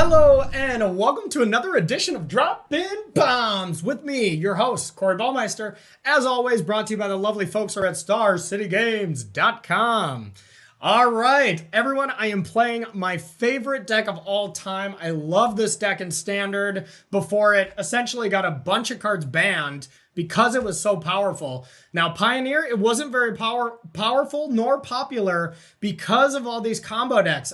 Hello and welcome to another edition of Droppin Baums with me, your host, Corey Baumeister. As always, brought to you by the lovely folks over at StarCityGames.com. All right, everyone, I am playing my favorite deck of all time. I love this deck in Standard before it essentially got a bunch of cards banned because it was so powerful. Now, Pioneer, it wasn't very powerful nor popular because of all these combo decks.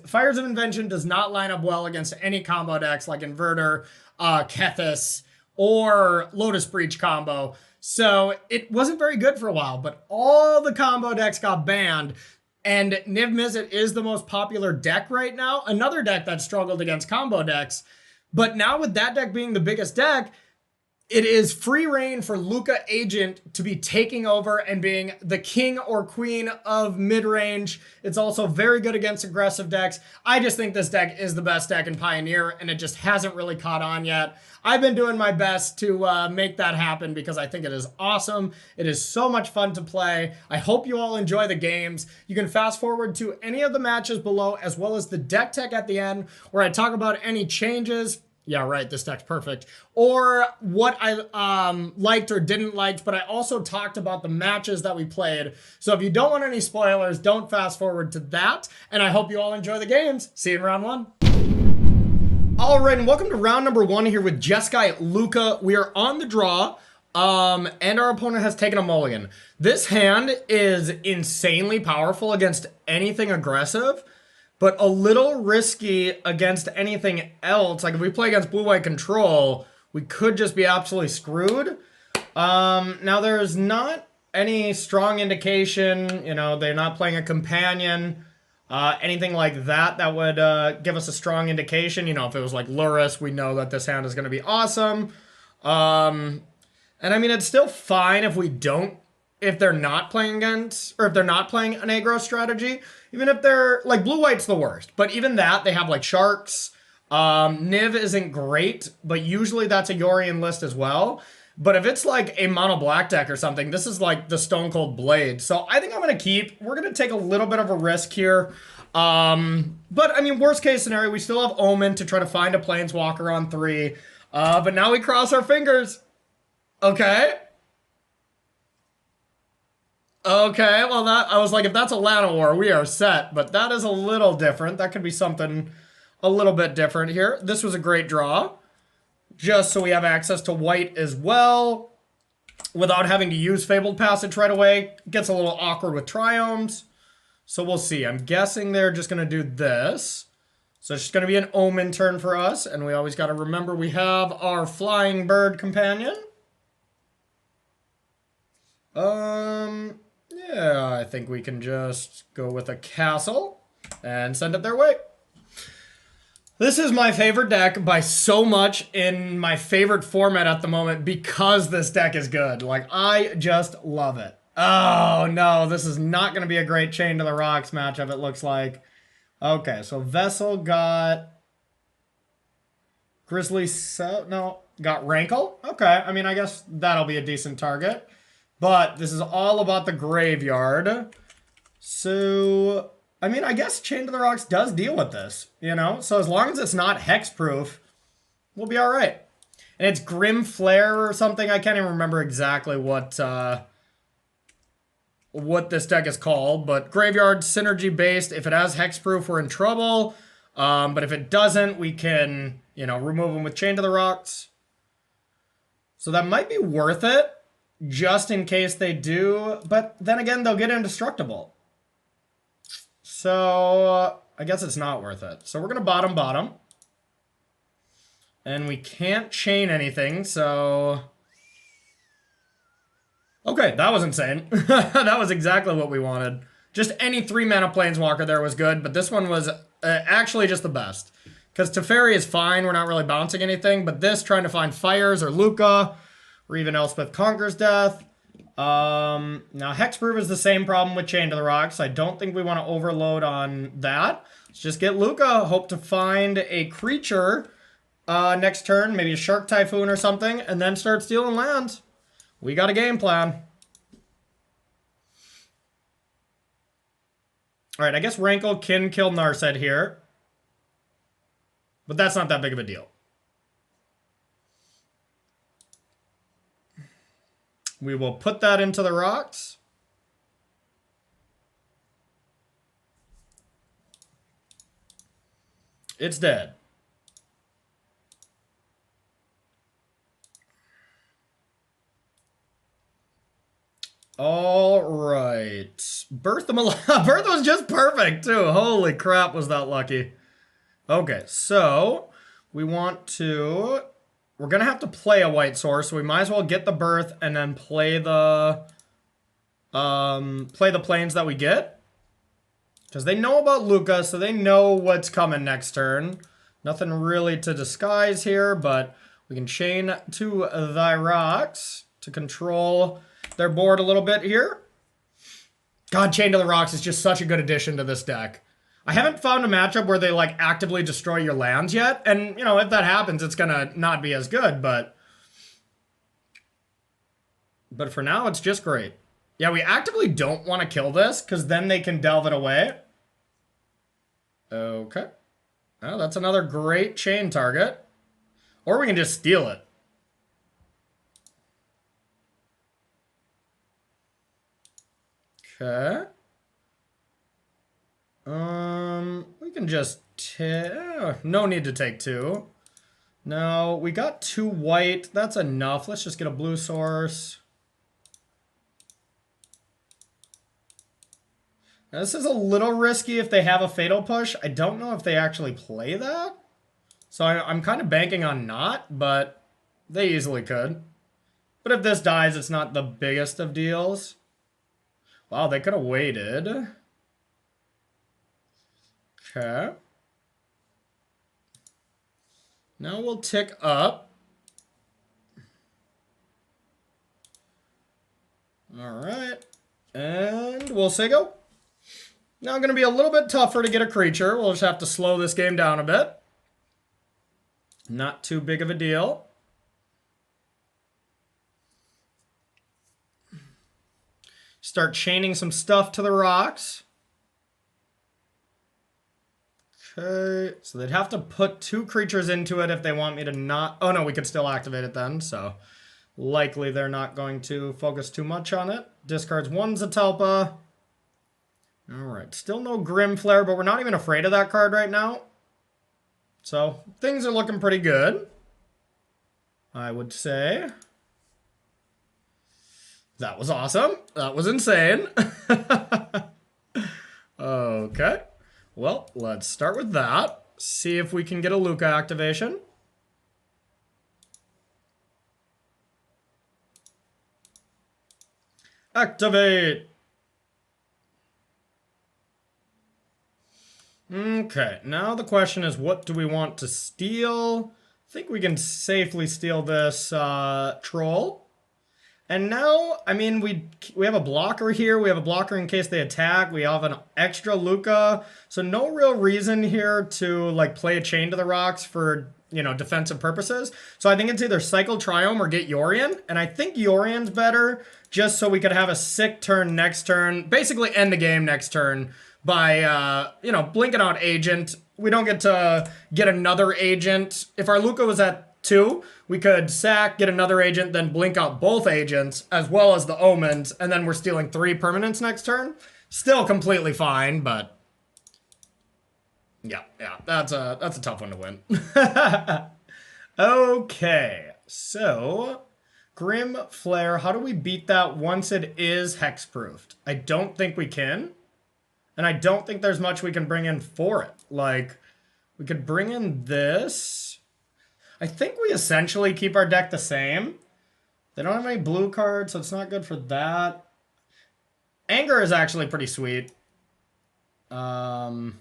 Fires of Invention does not line up well against any combo decks like Inverter, Kethis, or Lotus Breach combo. So it wasn't very good for a while, but all the combo decks got banned. And Niv-Mizzet is the most popular deck right now. Another deck that struggled against combo decks. But now with that deck being the biggest deck, it is free reign for Lukka Agent to be taking over and being the king or queen of mid-range. It's also very good against aggressive decks. I just think this deck is the best deck in Pioneer, and it just hasn't really caught on yet. I've been doing my best to make that happen because I think it is awesome. It is so much fun to play. I hope you all enjoy the games. You can fast forward to any of the matches below, as well as the deck tech at the end, where I talk about any changes. Yeah, right, this deck's perfect. Or what I liked or didn't like, but I also talked about the matches that we played. So if you don't want any spoilers, don't fast forward to that. And I hope you all enjoy the games. See you in round one. All right, and welcome to round number one here with Jeskai Lukka. We are on the draw, and our opponent has taken a mulligan. This hand is insanely powerful against anything aggressive, but a little risky against anything else. Like if we play against blue-white control, we could just be absolutely screwed. Now there's not any strong indication, you know, they're not playing a companion, anything like that that would give us a strong indication. You know, if it was like Luris, we know that this hand is going to be awesome. And I mean, it's still fine if they're not playing against, or if they're not playing an aggro strategy. Even if they're, like, blue-white's the worst. But even that, they have, like, Sharks. Niv isn't great, but usually that's a Yorion list as well. But if it's, like, a mono-black deck or something, this is, like, the Stone Cold Blade. So I think I'm going to keep. We're going to take a little bit of a risk here. But, I mean, worst-case scenario, we still have Omen to try to find a Planeswalker on 3. But now we cross our fingers. Okay. Okay, well, I was like, if that's a Llanowar, we are set. But that is a little different. That could be something a little bit different here. This was a great draw. Just so we have access to white as well, without having to use Fabled Passage right away. Gets a little awkward with Triomes. So we'll see. I'm guessing they're just going to do this. So it's just going to be an Omen turn for us. And we always got to remember we have our Flying Bird companion. Yeah, I think we can just go with a castle and send it their way. This is my favorite deck by so much in my favorite format at the moment because this deck is good. Like, I just love it. Oh, no, this is not going to be a great Chain to the Rocks matchup, it looks like. Okay, so Vessel got Grizzly, got Rankle. Okay, I mean, I guess that'll be a decent target. But this is all about the graveyard. So, I mean, I guess Chain to the Rocks does deal with this, you know? So as long as it's not hexproof, we'll be all right. And it's Grim Flare or something. I can't even remember exactly what this deck is called. But graveyard synergy based. If it has hexproof, we're in trouble. But if it doesn't, we can, you know, remove them with Chain to the Rocks. So that might be worth it. Just in case they do, but then again, they'll get indestructible. So, I guess it's not worth it. So we're going to bottom. And we can't chain anything, so... Okay, that was insane. That was exactly what we wanted. Just any 3-mana Planeswalker there was good, but this one was actually just the best. Because Teferi is fine, we're not really bouncing anything, but this, trying to find Fires or Lukka, or even Elspeth Conquers Death. Now, Hexproof is the same problem with Chain to the Rocks. I don't think we want to overload on that. Let's just get Lukka. Hope to find a creature next turn. Maybe a Shark Typhoon or something. And then start stealing lands. We got a game plan. Alright, I guess Rankle can kill Narset here. But that's not that big of a deal. We will put that into the rocks. It's dead. All right. Bertha Bertha was just perfect, too. Holy crap, was that lucky. Okay, so we want to... We're going to have to play a white source, so we might as well get the birth and then play the planes that we get. Because they know about Lukka, so they know what's coming next turn. Nothing really to disguise here, but we can chain to thy rocks to control their board a little bit here. God, Chain to the Rocks is just such a good addition to this deck. I haven't found a matchup where they, like, actively destroy your lands yet. And, you know, if that happens, it's gonna not be as good, but for now, it's just great. Yeah, we actively don't want to kill this, because then they can delve it away. Okay. Well, that's another great chain target. Or we can just steal it. Okay. We can just no need to take two. No, we got 2 white. That's enough. Let's just get a blue source. Now, this is a little risky if they have a fatal push. I don't know if they actually play that. So I'm kind of banking on not, but they easily could. But if this dies, it's not the biggest of deals. Wow, they could have waited. Okay. Now we'll tick up. All right. And we'll say go. Now going to be a little bit tougher to get a creature. We'll just have to slow this game down a bit. Not too big of a deal. Start chaining some stuff to the rocks. Okay, so they'd have to put 2 creatures into it if they want me to not... Oh no, we could still activate it then, so likely they're not going to focus too much on it. Discards 1 Zetalpa. Alright, still no Grim Flare, but we're not even afraid of that card right now. So, things are looking pretty good, I would say. That was awesome. That was insane. Okay. Well, let's start with that. See if we can get a Lukka activation. Activate. Okay, now the question is, what do we want to steal? I think we can safely steal this troll. And now, I mean, we have a blocker here. We have a blocker in case they attack. We have an extra Lukka. So no real reason here to, like, play a Chain to the Rocks for, you know, defensive purposes. So I think it's either Cycle Triome or get Yorion. And I think Yorion's better just so we could have a sick turn next turn. Basically end the game next turn by, you know, blinking out Agent. We don't get to get another Agent. If our Lukka was at 2, we could sack, get another agent, then blink out both agents, as well as the omens, and then we're stealing 3 permanents next turn. Still completely fine, but yeah, that's a tough one to win. Okay, so Grim Flare, how do we beat that once it is hexproofed? I don't think we can, and I don't think there's much we can bring in for it. Like, we could bring in this. I think we essentially keep our deck the same. They don't have any blue cards, so it's not good for that. Anger is actually pretty sweet. Okay.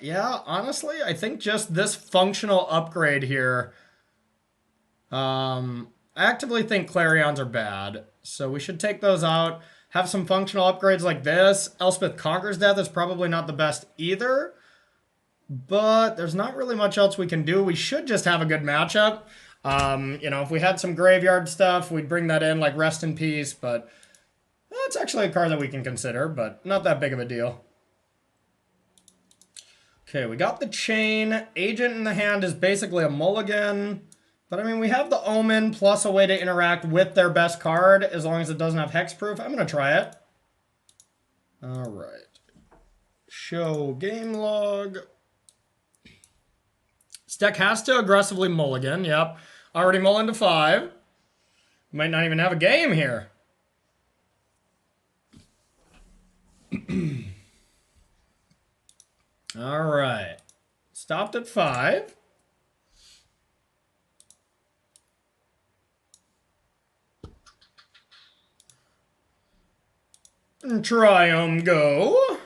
Yeah, honestly, I think just this functional upgrade here. I actively think Clarions are bad, so we should take those out. Have some functional upgrades like this. Elspeth Conquers Death is probably not the best either, but there's not really much else we can do. We should just have a good matchup. You know, if we had some graveyard stuff, we'd bring that in, like Rest in Peace, but That's actually a card that we can consider, but not that big of a deal. Okay, we got the Chain. Agent in the hand is basically a mulligan. But I mean, we have the Omen plus a way to interact with their best card as long as it doesn't have hexproof. I'm going to try it. All right. Show game log. This deck has to aggressively mulligan. Yep. Already mulliganed to 5. Might not even have a game here. All right. Stopped at 5. And Triumph go.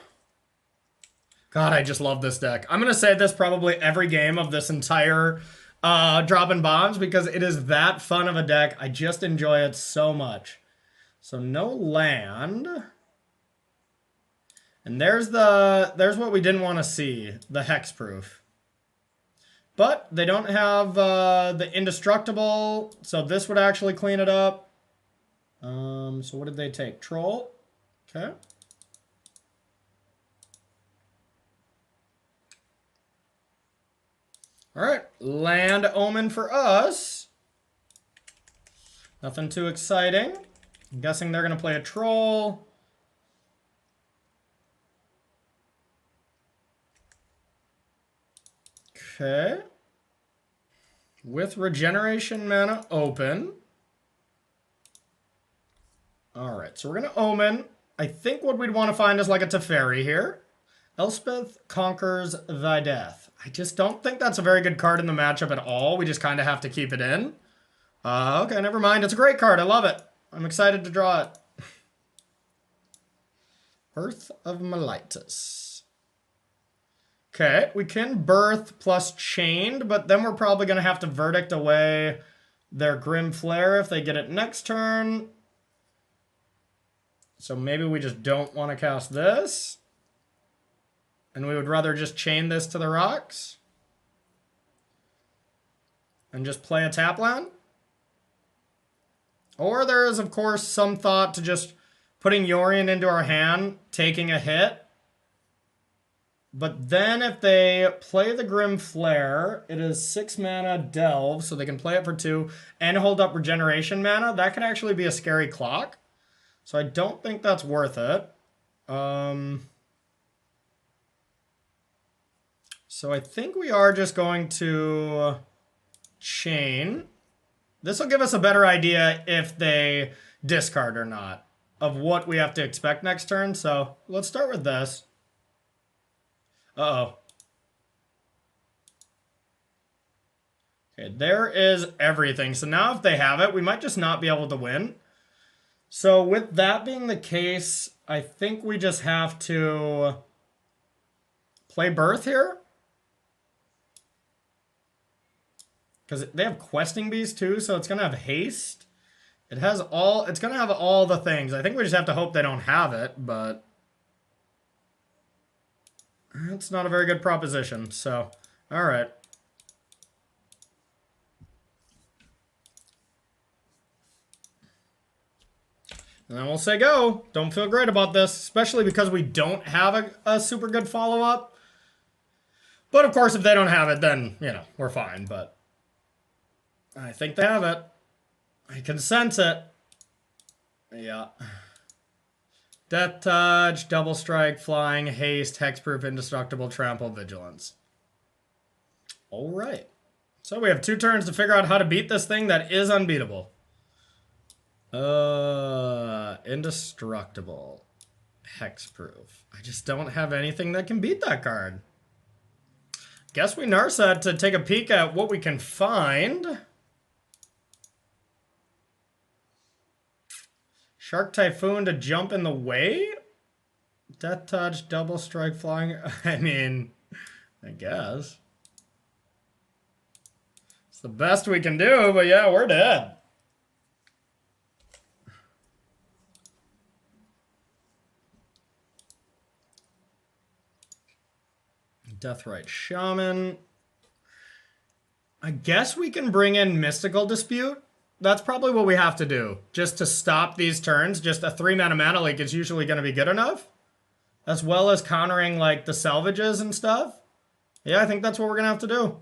God, I just love this deck. I'm going to say this probably every game of this entire Droppin Bombs because it is that fun of a deck. I just enjoy it so much. So no land. And there's what we didn't want to see, the hexproof. But they don't have the indestructible, so this would actually clean it up. So what did they take? Troll. Okay. All right, land Omen for us. Nothing too exciting. I'm guessing they're going to play a troll. Okay. With regeneration mana open. All right, so we're going to Omen. I think what we'd want to find is like a Teferi here. Elspeth conquers thy death. I just don't think that's a very good card in the matchup at all. We just kind of have to keep it in. Okay, never mind. It's a great card. I love it. I'm excited to draw it. Birth of Melitus. Okay, we can Birth plus Chained, but then we're probably going to have to Verdict away their Grim Flare if they get it next turn. So maybe we just don't want to cast this. And we would rather just chain this to the rocks. And just play a tap land. Or there is, of course, some thought to just putting Yorion into our hand, taking a hit. But then if they play the Grim Flare, it is 6 mana Delve, so they can play it for 2 and hold up regeneration mana. That could actually be a scary clock. So I don't think that's worth it. So I think we are just going to chain. This will give us a better idea if they discard or not of what we have to expect next turn. So let's start with this. Uh-oh. Okay, there is everything. So now if they have it, we might just not be able to win. So with that being the case, I think we just have to play Birth here. Because they have Questing Bees too, so it's going to have haste. It's going to have all the things. I think we just have to hope they don't have it, but it's not a very good proposition. So, all right. And then we'll say go. Don't feel great about this, especially because we don't have a super good follow-up. But of course, if they don't have it, then, you know, we're fine. But I think they have it. I can sense it. Yeah. Death Touch, Double Strike, Flying, Haste, Hexproof, Indestructible, Trample, Vigilance. All right. So we have 2 turns to figure out how to beat this thing that is unbeatable. Indestructible. Hexproof. I just don't have anything that can beat that card. Guess we Narset to take a peek at what we can find. Shark Typhoon to jump in the way? Death Touch, Double Strike, Flying. I mean, I guess. It's the best we can do, but yeah, we're dead. Deathrite Shaman. I guess we can bring in Mystical Dispute. That's probably what we have to do. Just to stop these turns, just a 3-mana mana leak is usually going to be good enough. As well as countering, like, the salvages and stuff. Yeah, I think that's what we're going to have to do.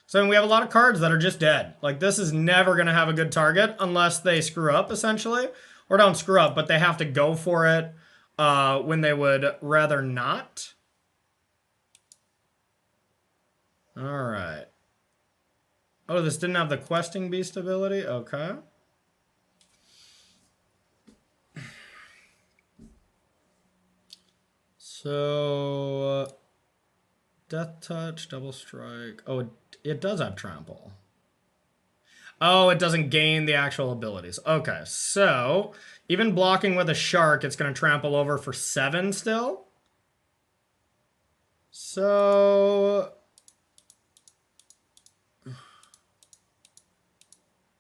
So we have a lot of cards that are just dead. Like, this is never going to have a good target unless they screw up, essentially. Or don't screw up, but they have to go for it when they would rather not. Alright. Oh, this didn't have the questing beast ability? Okay. So... Death Touch, Double Strike. Oh, it does have Trample. Oh, it doesn't gain the actual abilities. Okay, so... Even blocking with a Shark, it's going to trample over for 7 still. So...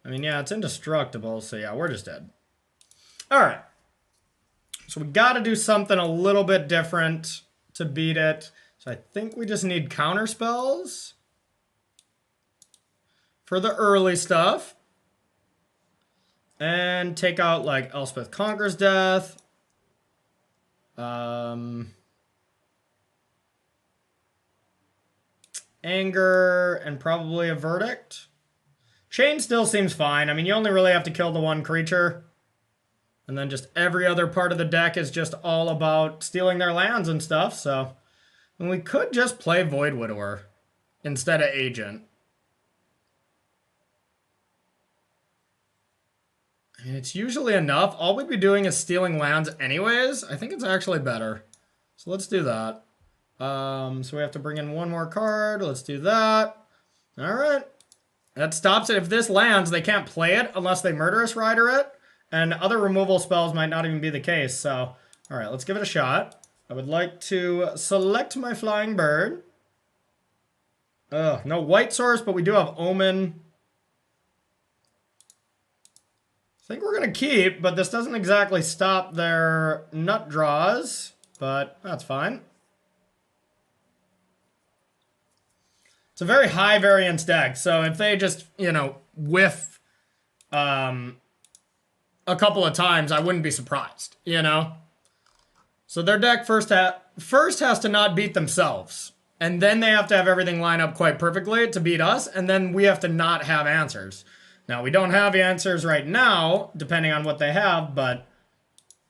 I mean, yeah, it's indestructible, so yeah, we're just dead. Alright. So we gotta do something a little bit different to beat it. So I think we just need counter spells for the early stuff. And take out, like, Elspeth Conquers Death. Anger, and probably a Verdict. Chain still seems fine. I mean, you only really have to kill the one creature. And then just every other part of the deck is just all about stealing their lands and stuff, so... And we could just play Void Widower instead of Agent. I mean, it's usually enough. All we'd be doing is stealing lands anyways. I think it's actually better. So let's do that. So we have to bring in one more card. Let's do that. Alright. That stops it. If this lands, they can't play it unless they Murderous Rider it. And other removal spells might not even be the case. So, alright, let's give it a shot. I would like to select my Flying Bird. No white source, but we do have Omen. I think we're going to keep, but this doesn't exactly stop their nut draws. But that's fine. It's a very high variance deck, so if they just, you know, whiff a couple of times, I wouldn't be surprised, you know? So their deck first has to not beat themselves. And then they have to have everything line up quite perfectly to beat us, and then we have to not have answers. Now, we don't have answers right now, depending on what they have, but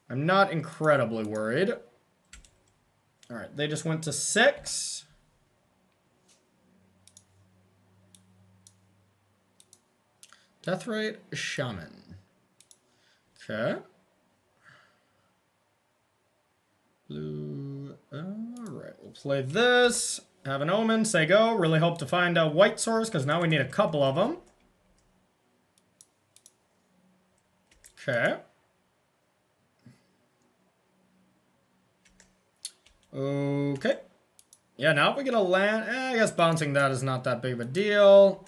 I'm not incredibly worried. Alright, they just went to 6. Deathrite Shaman. Okay. Blue. Alright, we'll play this. Have an Omen, say go. Really hope to find a white source, because now we need a couple of them. Okay. Okay. Yeah, now if we get a land... I guess bouncing that is not that big of a deal.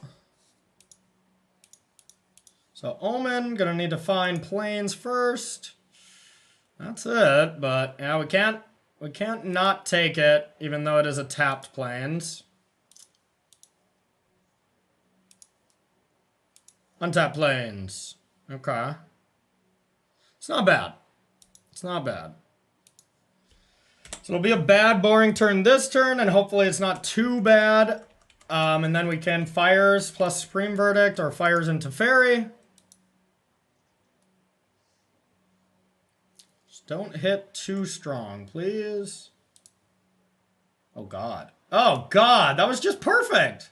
So Omen, gonna need to find planes first. That's it, but yeah, we can't not take it, even though it is a tapped plains. Untapped plains. Okay. It's not bad. It's not bad. So it'll be a bad, boring turn this turn, and hopefully it's not too bad. And then we can Fires plus Supreme Verdict, or Fires into Fairy. Just don't hit too strong, please. Oh, God. Oh, God! That was just perfect!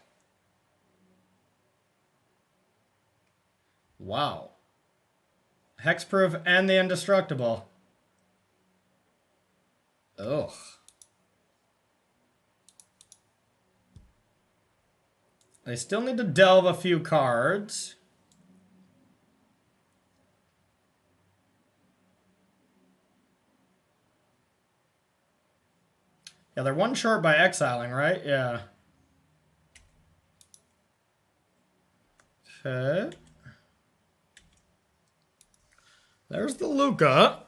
Wow. Hexproof and the Indestructible. Ugh. I still need to delve a few cards. Yeah, they're one short by exiling, right? Yeah. Okay. There's the Lukka.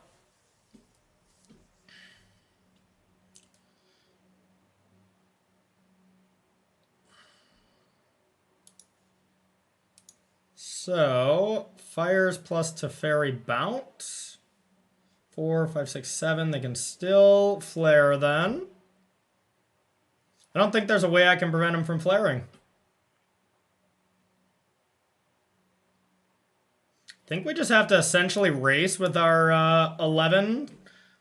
So, fires plus Teferi bounce. 4, 5, 6, 7. They can still flare then. I don't think there's a way I can prevent him from flaring. I think we just have to essentially race with our 11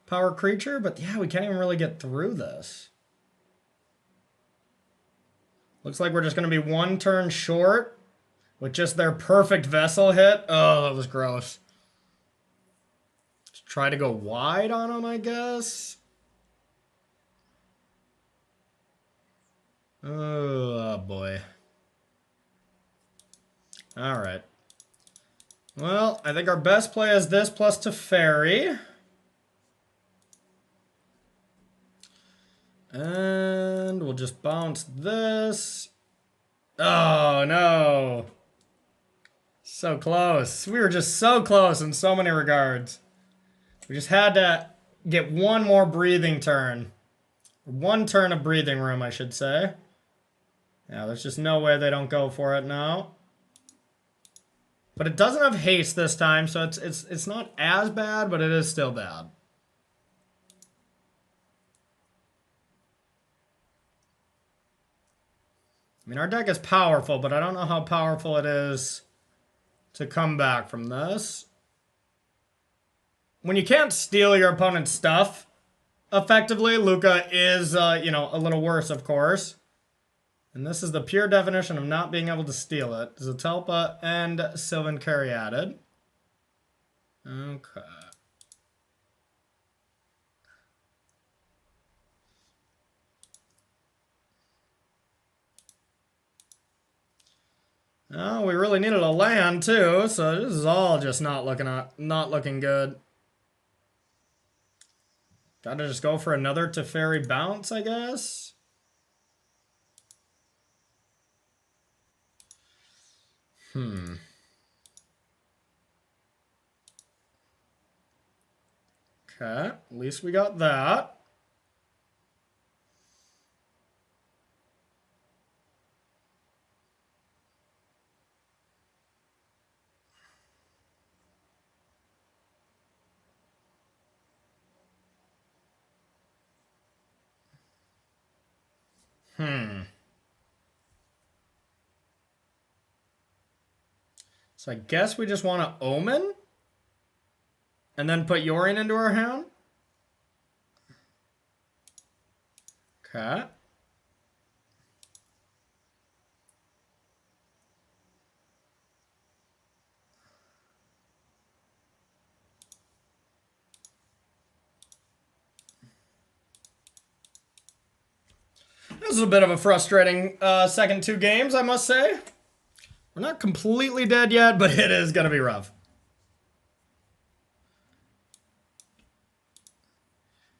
power creature, but yeah, we can't even really get through this. Looks like we're just going to be one turn short with just their perfect vessel hit. Oh, that was gross. Let's try to go wide on them, I guess. Oh, boy. All right. Well, I think our best play is this plus Teferi. And we'll just bounce this. Oh, no. So close. We were just so close in so many regards. We just had to get one more breathing turn. One turn of breathing room, I should say. Yeah, there's just no way they don't go for it now. But it doesn't have haste this time, so it's not as bad, but it is still bad. I mean, our deck is powerful, but I don't know how powerful it is to come back from this. When you can't steal your opponent's stuff effectively, Lukka is, you know, a little worse, of course. And this is the pure definition of not being able to steal it. Zatelpa and Sylvan Carry added. Okay. Oh, we really needed a land too, so this is all just not looking good. Gotta just go for another Teferi bounce, I guess. Okay, at least we got that. So I guess we just want to Omen and then put Yorion into our hand. Okay. This is a bit of a frustrating second two games, I must say. We're not completely dead yet, but it is going to be rough.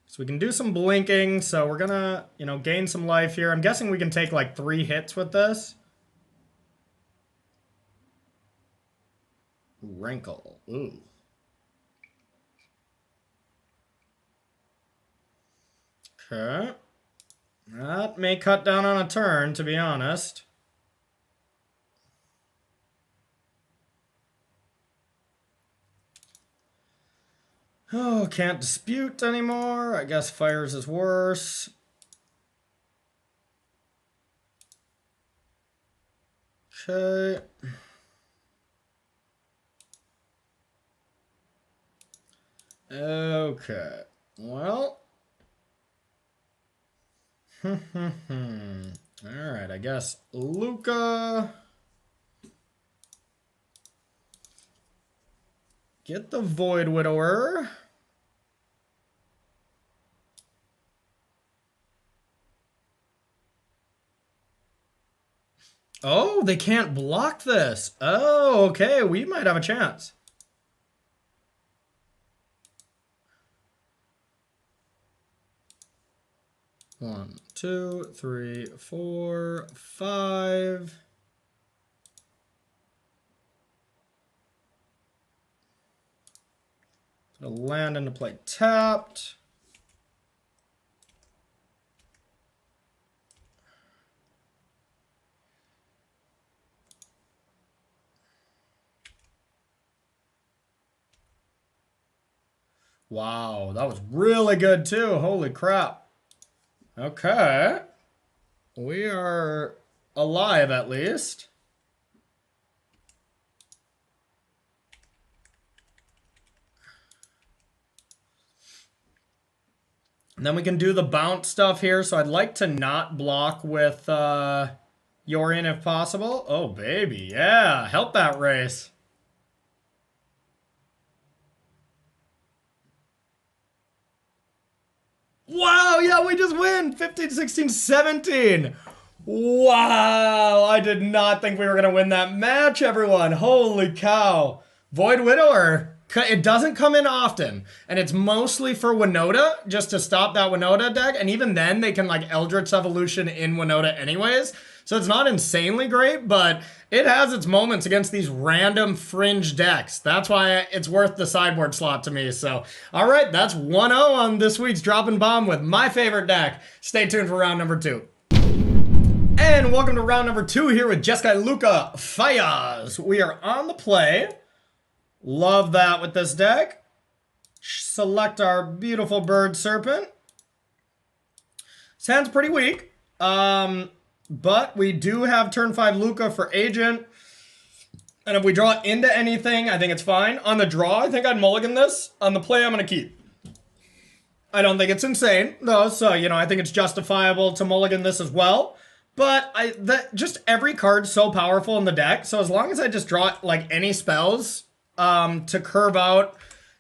So we can do some blinking, so we're going to, you know, gain some life here. I'm guessing we can take like 3 hits with this. Wrinkle. Ooh. Okay. That may cut down on a turn, to be honest. Oh, can't dispute anymore. I guess fires is worse. Okay. Okay. Well. Alright, I guess Lukka. Get the Void Widower. Oh, they can't block this. Oh, okay. We might have a chance. One, two, three, four, five. Put a land into play tapped. Wow, that was really good too. Holy crap. Okay. We are alive at least. And then we can do the bounce stuff here. So I'd like to not block with Yorion if possible. Oh, baby. Yeah, help that race. Wow, yeah, we just win. 15, 16, 17. Wow, I did not think we were going to win that match, everyone. Holy cow. Void Widower. It doesn't come in often, and it's mostly for Winota, just to stop that Winota deck, and even then they can like Eldritch Evolution in Winota anyways, so it's not insanely great, but it has its moments against these random fringe decks. That's why it's worth the sideboard slot to me. So, all right, that's 1-0 on this week's Droppin Bomb with my favorite deck. Stay tuned for round number 2. And welcome to round number 2 here with Jeskai Lukka Fayaz. We are on the play. Love that with this deck. Select our beautiful Bird Serpent. Sounds pretty weak. But we do have turn 5 Lukka for Agent. And if we draw into anything, I think it's fine. On the draw, I think I'd mulligan this. On the play, I'm going to keep. I don't think it's insane, though. So, you know, I think it's justifiable to mulligan this as well. But just every card's so powerful in the deck. So as long as I just draw, like, any spells to curve out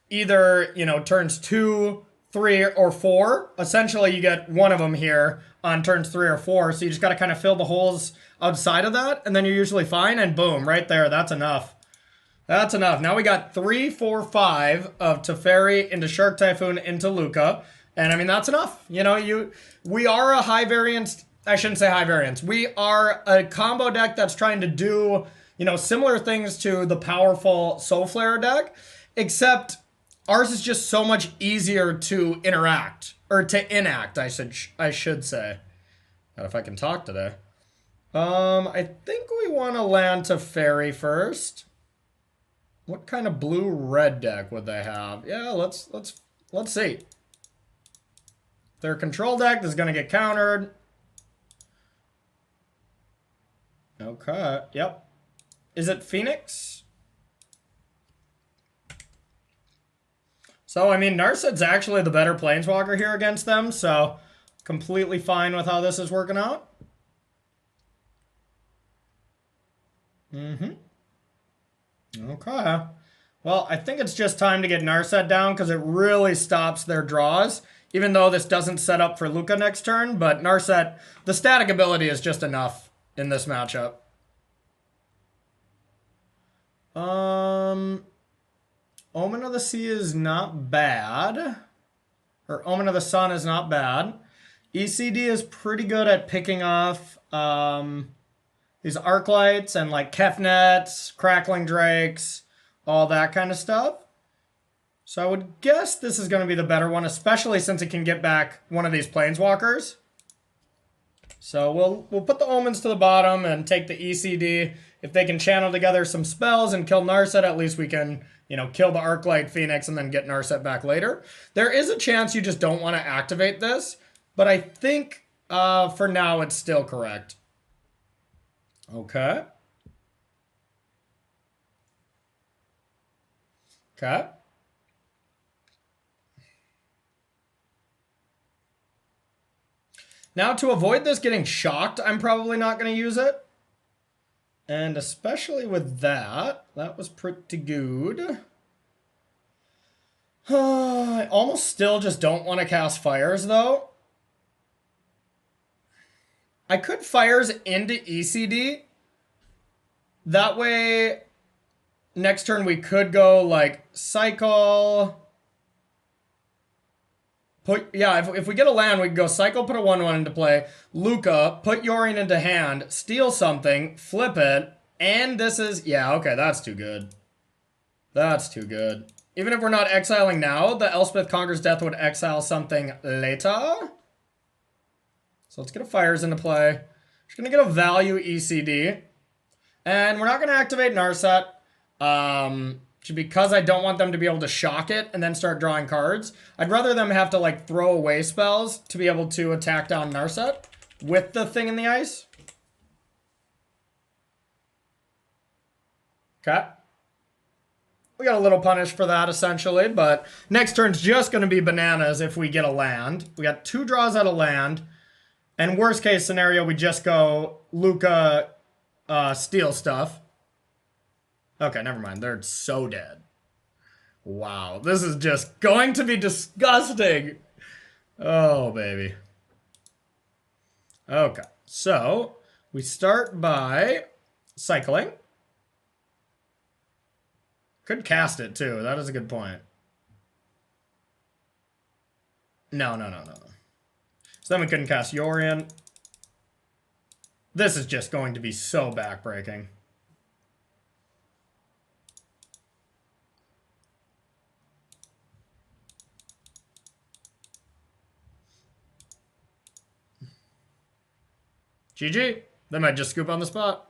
either, you know, turns 2, 3, or 4. Essentially, you get one of them here on turns 3 or 4. So you just got to kind of fill the holes outside of that, and then you're usually fine. And boom, right there, that's enough. That's enough. Now we got 3, 4, 5 of Teferi into Shark Typhoon into Lukka, and I mean that's enough. You know, we are a high variance. I shouldn't say high variance. We are a combo deck that's trying to do, you know, similar things to the powerful Soulflayer deck, except ours is just so much easier to interact, or to enact, I should say. Not if I can talk today. I think we want to land Teferi first. What kind of blue-red deck would they have? Yeah, let's see. Their control deck is going to get countered. Okay, yep. Is it Phoenix? So, I mean, Narset's actually the better Planeswalker here against them, so completely fine with how this is working out. Okay. Well, I think it's just time to get Narset down because it really stops their draws, even though this doesn't set up for Lukka next turn, but Narset, the static ability is just enough in this matchup. Omen of the Sea is not bad. Or Omen of the Sun is not bad. ECD is pretty good at picking off these Arclights and like Kefnets, Crackling Drakes, all that kind of stuff. So I would guess this is going to be the better one, especially since it can get back one of these Planeswalkers. So we'll put the Omens to the bottom and take the ECD. If they can channel together some spells and kill Narset, at least we can, you know, kill the Arclight Phoenix and then get Narset back later. There is a chance you just don't want to activate this, but I think for now it's still correct. Okay. Okay. Now, to avoid this getting shocked, I'm probably not going to use it. And especially with that, that was pretty good. I almost still just don't want to cast Fires, though. I could Fires into ECD. That way, next turn we could go, like, Cycle... if we get a land, we can go Cycle, put a 1/1 into play, Lukka, put Yorion into hand, steal something, flip it, and this is... Yeah, okay, that's too good. That's too good. Even if we're not exiling now, the Elspeth Conquers Death would exile something later. So let's get a Fires into play. Just going to get a value ECD. And we're not going to activate Narset. because I don't want them to be able to shock it and then start drawing cards. I'd rather them have to like throw away spells to be able to attack down Narset with the thing in the ice. Okay. We got a little punish for that essentially, but next turn's just going to be bananas if we get a land. We got 2 draws out of land, and worst case scenario, we just go Lukka steal stuff. Okay, never mind. They're so dead. Wow, this is just going to be disgusting. Oh, baby. Okay, so we start by cycling. Could cast it, too. That is a good point. No. So then we couldn't cast Yorion. This is just going to be so backbreaking. GG. They might just scoop on the spot.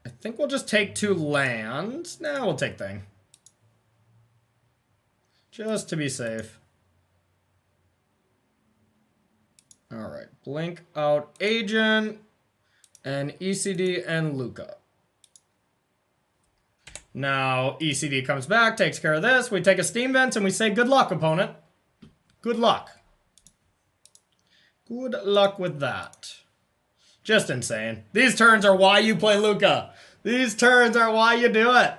I think we'll just take 2 lands. Nah, we'll take thing. Just to be safe. Alright. Blink out Agent and ECD and Lukka. Now, ECD comes back, takes care of this. We take a Steam Vent and we say, good luck, opponent. Good luck. Good luck with that. Just insane. These turns are why you play Lukka. These turns are why you do it.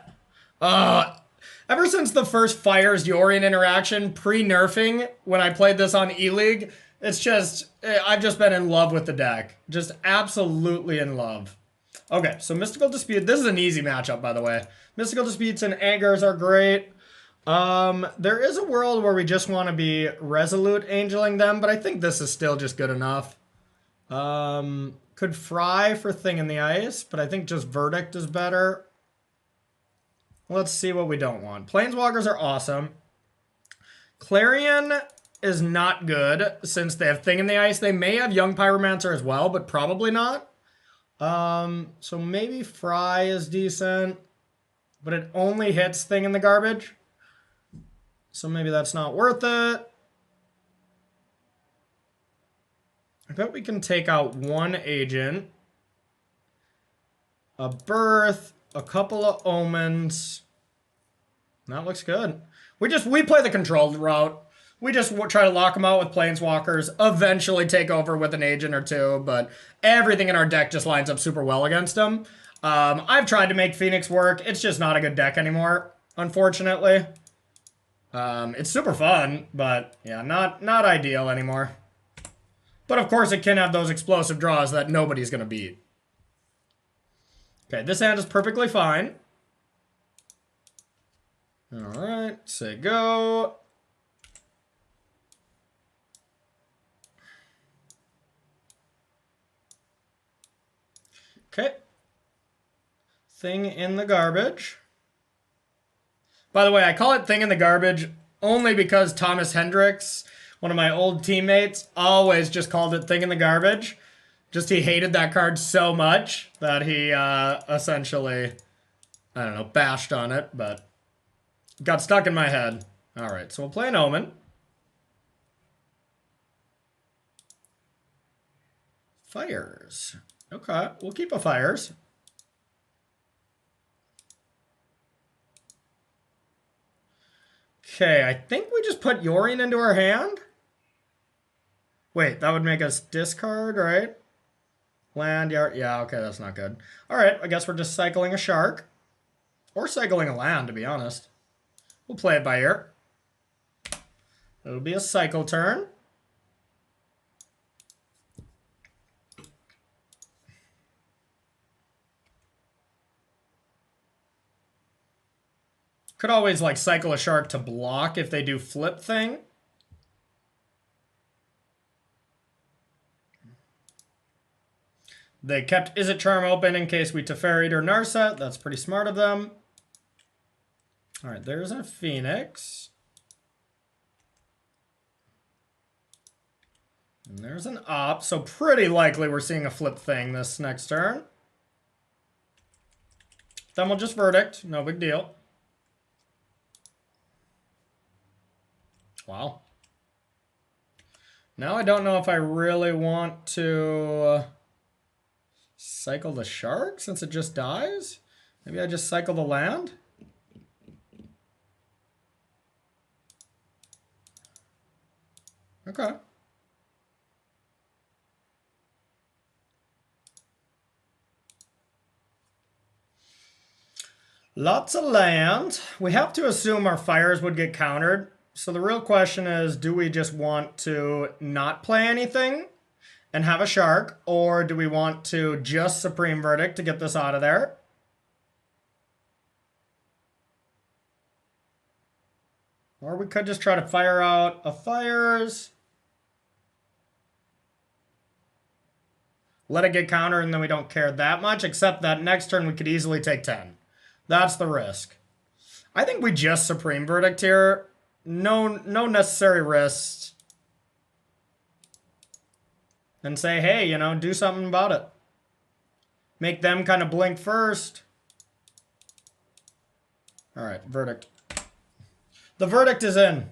Ever since the first Fires Yorion interaction, pre-nerfing, when I played this on E-League, it's just, I've just been in love with the deck. Just absolutely in love. Okay, so Mystical Dispute. This is an easy matchup, by the way. Mystical Disputes and Angers are great. There is a world where we just want to be Resolute Angeling them, but I think this is still just good enough. Could Fry for Thing in the Ice, but I think just Verdict is better. Let's see what we don't want. Planeswalkers are awesome. Clarion is not good since they have Thing in the Ice. They may have Young Pyromancer as well, but probably not. So maybe Fry is decent, but it only hits Thing in the Garbage. So maybe that's not worth it. I bet we can take out 1 Agent, a Birth, a couple of Omens. That looks good. We play the controlled route. We just try to lock them out with Planeswalkers, eventually take over with an Agent or 2, but everything in our deck just lines up super well against them. I've tried to make Phoenix work. It's just not a good deck anymore, unfortunately. It's super fun, but yeah, not ideal anymore. But of course it can have those explosive draws that nobody's going to beat. Okay, this hand is perfectly fine. Alright, say go. Okay. Thing in the Garbage. By the way, I call it Thing in the Garbage only because Thomas Hendricks, one of my old teammates, always just called it Thing in the Garbage. Just he hated that card so much that he essentially, I don't know, bashed on it, but got stuck in my head. All right, so we'll play an Omen. Fires. Okay, we'll keep a Fires. Okay, I think we just put Yorion into our hand. Wait, that would make us discard, right? Land, yeah, okay, that's not good. All right, I guess we're just cycling a Shark. Or cycling a land, to be honest. We'll play it by ear. It'll be a cycle turn. Could always, like, cycle a Shark to block if they do flip thing. They kept Izzet Charm open in case we Teferied or Narset. That's pretty smart of them. All right, there's a Phoenix. And there's an Op. So pretty likely we're seeing a flip thing this next turn. Then we'll just verdict. No big deal. Wow. Now I don't know if I really want to cycle the shark since it just dies. Maybe I just cycle the land. Okay. Lots of land. We have to assume our fires would get countered. So the real question is, do we just want to not play anything and have a shark? Or do we want to just Supreme Verdict to get this out of there? Or we could just try to fire out a fires. Let it get countered and then we don't care that much, except that next turn we could easily take 10. That's the risk. I think we just Supreme Verdict here. No necessary risks. And say, hey, you know, do something about it. Make them kind of blink first. All right, verdict. The verdict is in.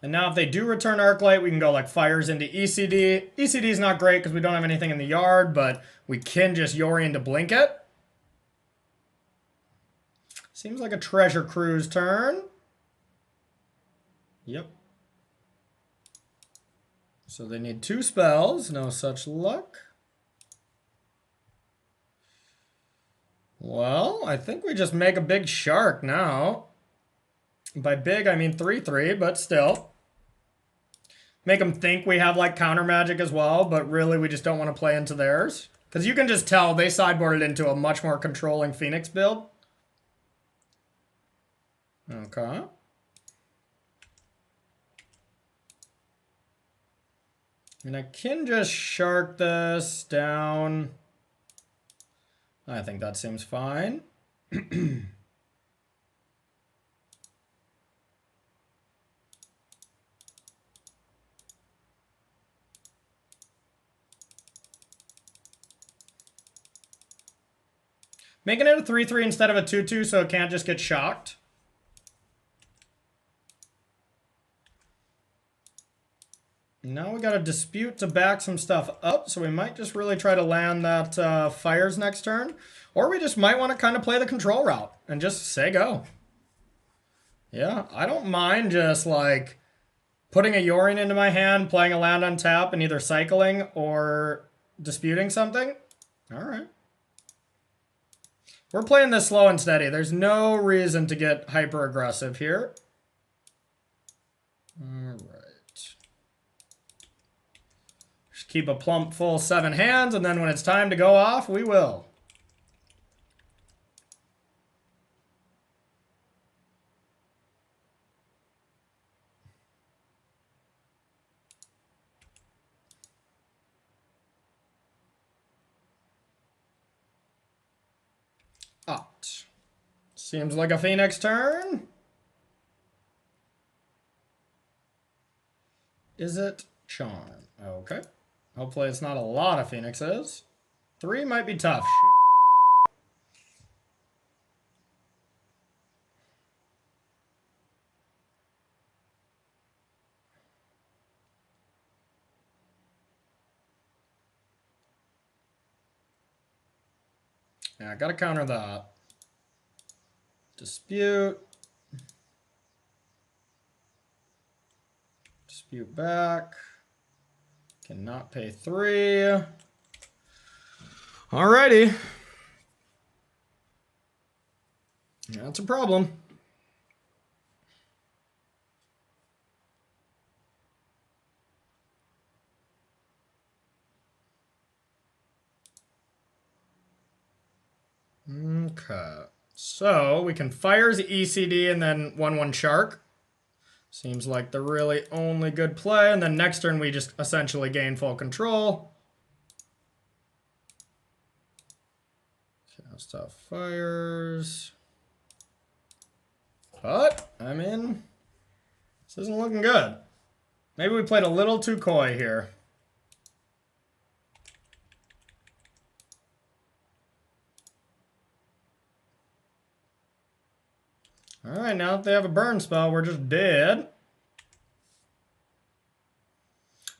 And now if they do return Arclight, we can go like fires into ECD. ECD is not great because we don't have anything in the yard, but we can just Yori into blink it. Seems like a treasure cruise turn. Yep. So they need 2 spells. No such luck. Well, I think we just make a big shark now. By big, I mean 3/3, but still. Make them think we have like counter magic as well, but really we just don't want to play into theirs. Because you can just tell they sideboarded into a much more controlling Phoenix build. Okay. And I can just shark this down. I think that seems fine. Making it a 3/3 instead of a 2/2 so it can't just get shocked. Now we got a dispute to back some stuff up, so we might just really try to land that fires next turn. Or we just might want to kind of play the control route and just say go. Yeah, I don't mind just like putting a Yorion into my hand, playing a land on tap, and either cycling or disputing something. All right. We're playing this slow and steady. There's no reason to get hyper aggressive here. All right. Just keep a plump full 7 hands, and then when it's time to go off, we will. Out. Seems like a Phoenix turn. Izzet Charm. Okay. Hopefully it's not a lot of Phoenixes. 3 might be tough. Yeah, I gotta counter that. Dispute. Dispute back. Cannot pay 3. Alrighty. That's a problem. Okay. So we can fires ECD and then 1/1 shark. Seems like the really only good play. And then next turn we just essentially gain full control. Cast off fires. But, I mean, This isn't looking good. Maybe we played a little too coy here. Alright, now if they have a burn spell, we're just dead.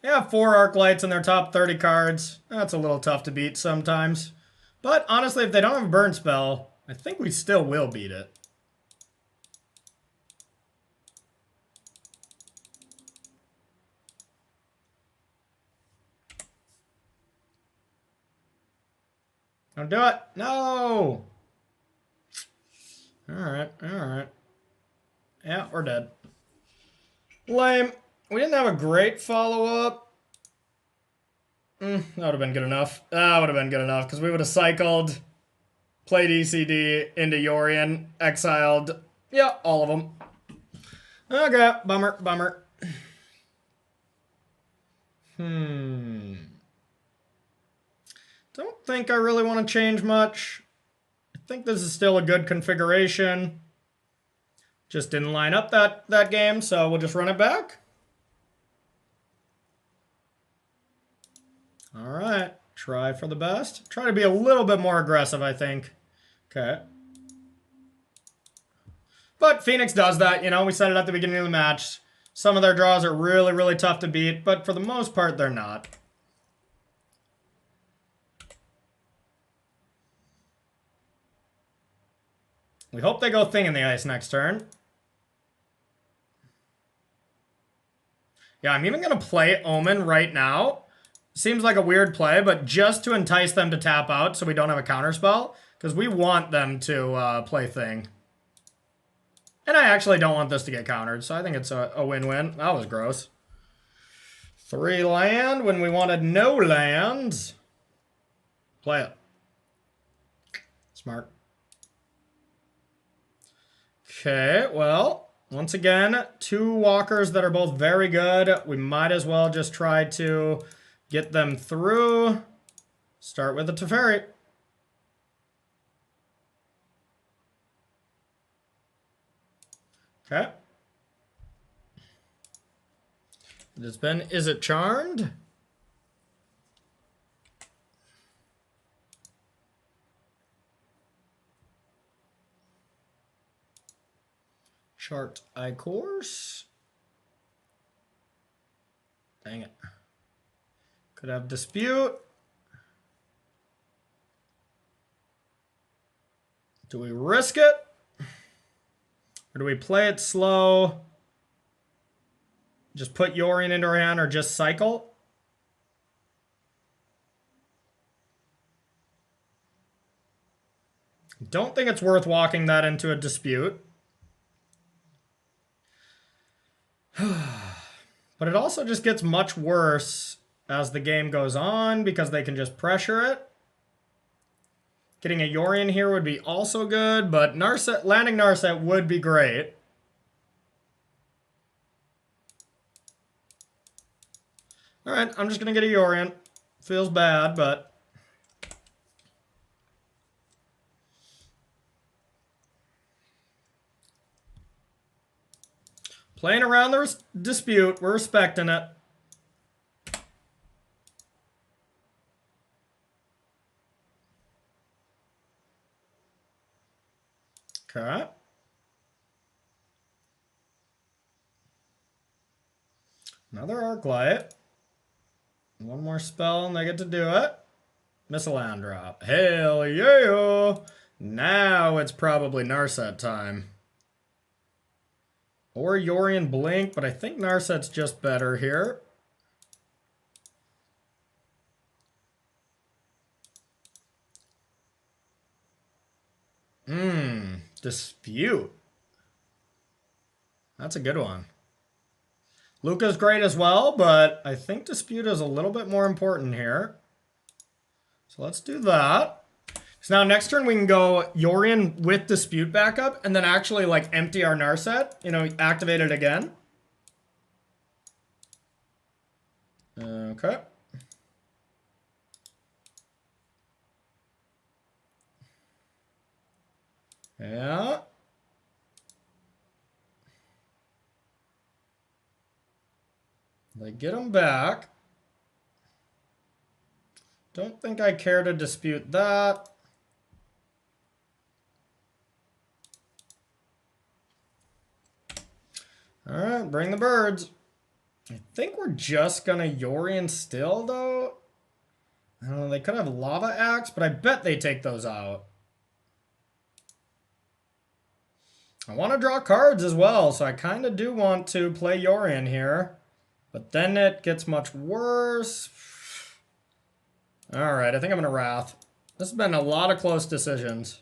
They have 4 arc lights in their top 30 cards. That's a little tough to beat sometimes. But honestly, if they don't have a burn spell, I think we still will beat it. Don't do it. No! Alright, alright. Yeah, we're dead. Lame. We didn't have a great follow-up. That would have been good enough. That would have been good enough, because we would have cycled, played ECD into Yorion, exiled. Yeah, all of them. Okay, bummer, bummer. Don't think I really want to change much. I think this is still a good configuration. Just didn't line up that game, so we'll just run it back. Alright, try for the best. Try to be a little bit more aggressive, I think. Okay. But Phoenix does that, you know, we said it at the beginning of the match. Some of their draws are really, really tough to beat, but for the most part, they're not. We hope they go Thing in the Ice next turn. Yeah, I'm even going to play Omen right now. Seems like a weird play, but just to entice them to tap out so we don't have a counterspell. Because we want them to play Thing. And I actually don't want this to get countered, so I think it's a win-win. That was gross. 3 land when we wanted no lands. Play it. Smart. Okay, well, once again, 2 walkers that are both very good. We might as well just try to get them through. Start with the Teferi. Okay. It has been Izzet Charmed. Chart I-Course. Dang it. Could have Dispute. Do we risk it? Or do we play it slow? Just put Yorion into our hand or just cycle? Don't think it's worth walking that into a Dispute. But it also just gets much worse as the game goes on because they can just pressure it. Getting a Yorion here would be also good, but landing Narset would be great. Alright, I'm just going to get a Yorion. Feels bad, but... Playing around the dispute, we're respecting it. Okay. Another Arc Light. One more spell and they get to do it. Miss a land drop. Hell yeah! Now it's probably Narset time. Or Yorion Blink, but I think Narset's just better here. Dispute. That's a good one. Lukka's great as well, but I think Dispute is a little bit more important here. So let's do that. So now next turn we can go Yorion with Dispute backup and then actually like empty our Narset, you know, activate it again. Okay. Yeah. They get him back. Don't think I care to dispute that. Alright, bring the birds. I think we're just gonna Yorion still, though. I don't know, they could have Lava Axe, but I bet they take those out. I want to draw cards as well, so I kind of do want to play Yorion here. But then it gets much worse. Alright, I think I'm gonna Wrath. This has been a lot of close decisions.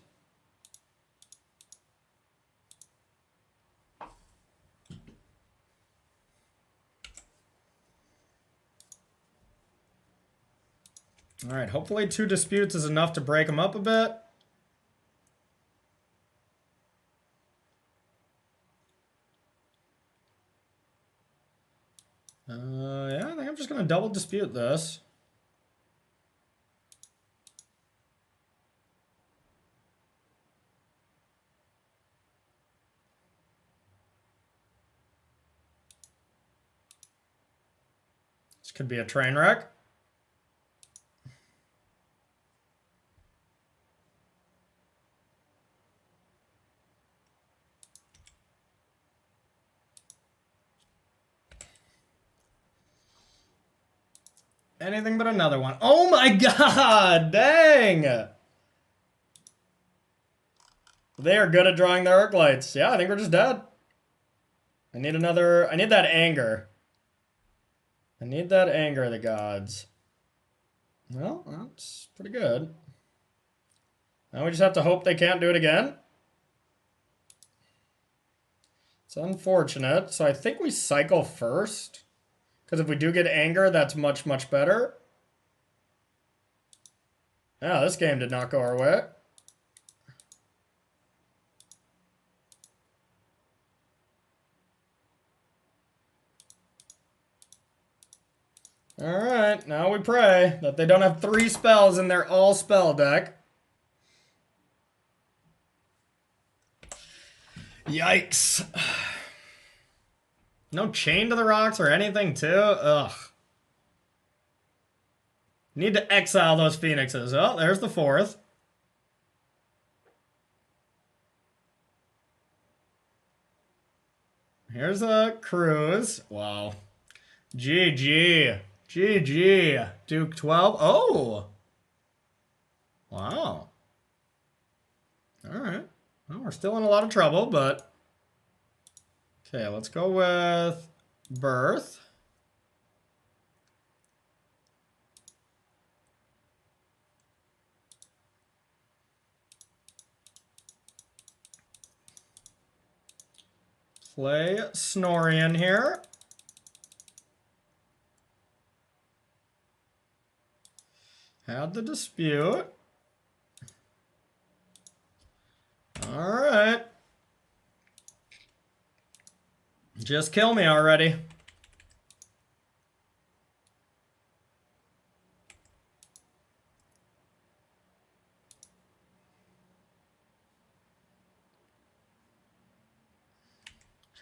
Alright, hopefully 2 disputes is enough to break them up a bit. Yeah, I think I'm just going to double dispute this. This could be a train wreck. Anything but another one. Oh my god! Dang! They are good at drawing their arc lights. Yeah, I think we're just dead. I need another... I need that anger. I need that anger of the gods. Well, that's pretty good. Now we just have to hope they can't do it again. It's unfortunate. So I think we cycle first. Because if we do get anger, that's much, much better. Yeah, this game did not go our way. Alright, now we pray that they don't have 3 spells in their all-spell deck. Yikes. No chain to the rocks or anything, too? Ugh. Need to exile those phoenixes. Oh, there's the 4th. Here's a cruise. Wow. GG. GG. Duke 12. Oh! Wow. Alright. Well, we're still in a lot of trouble, but... Okay, let's go with Birth. Play Snorian here. Had the dispute. All right. Just kill me already.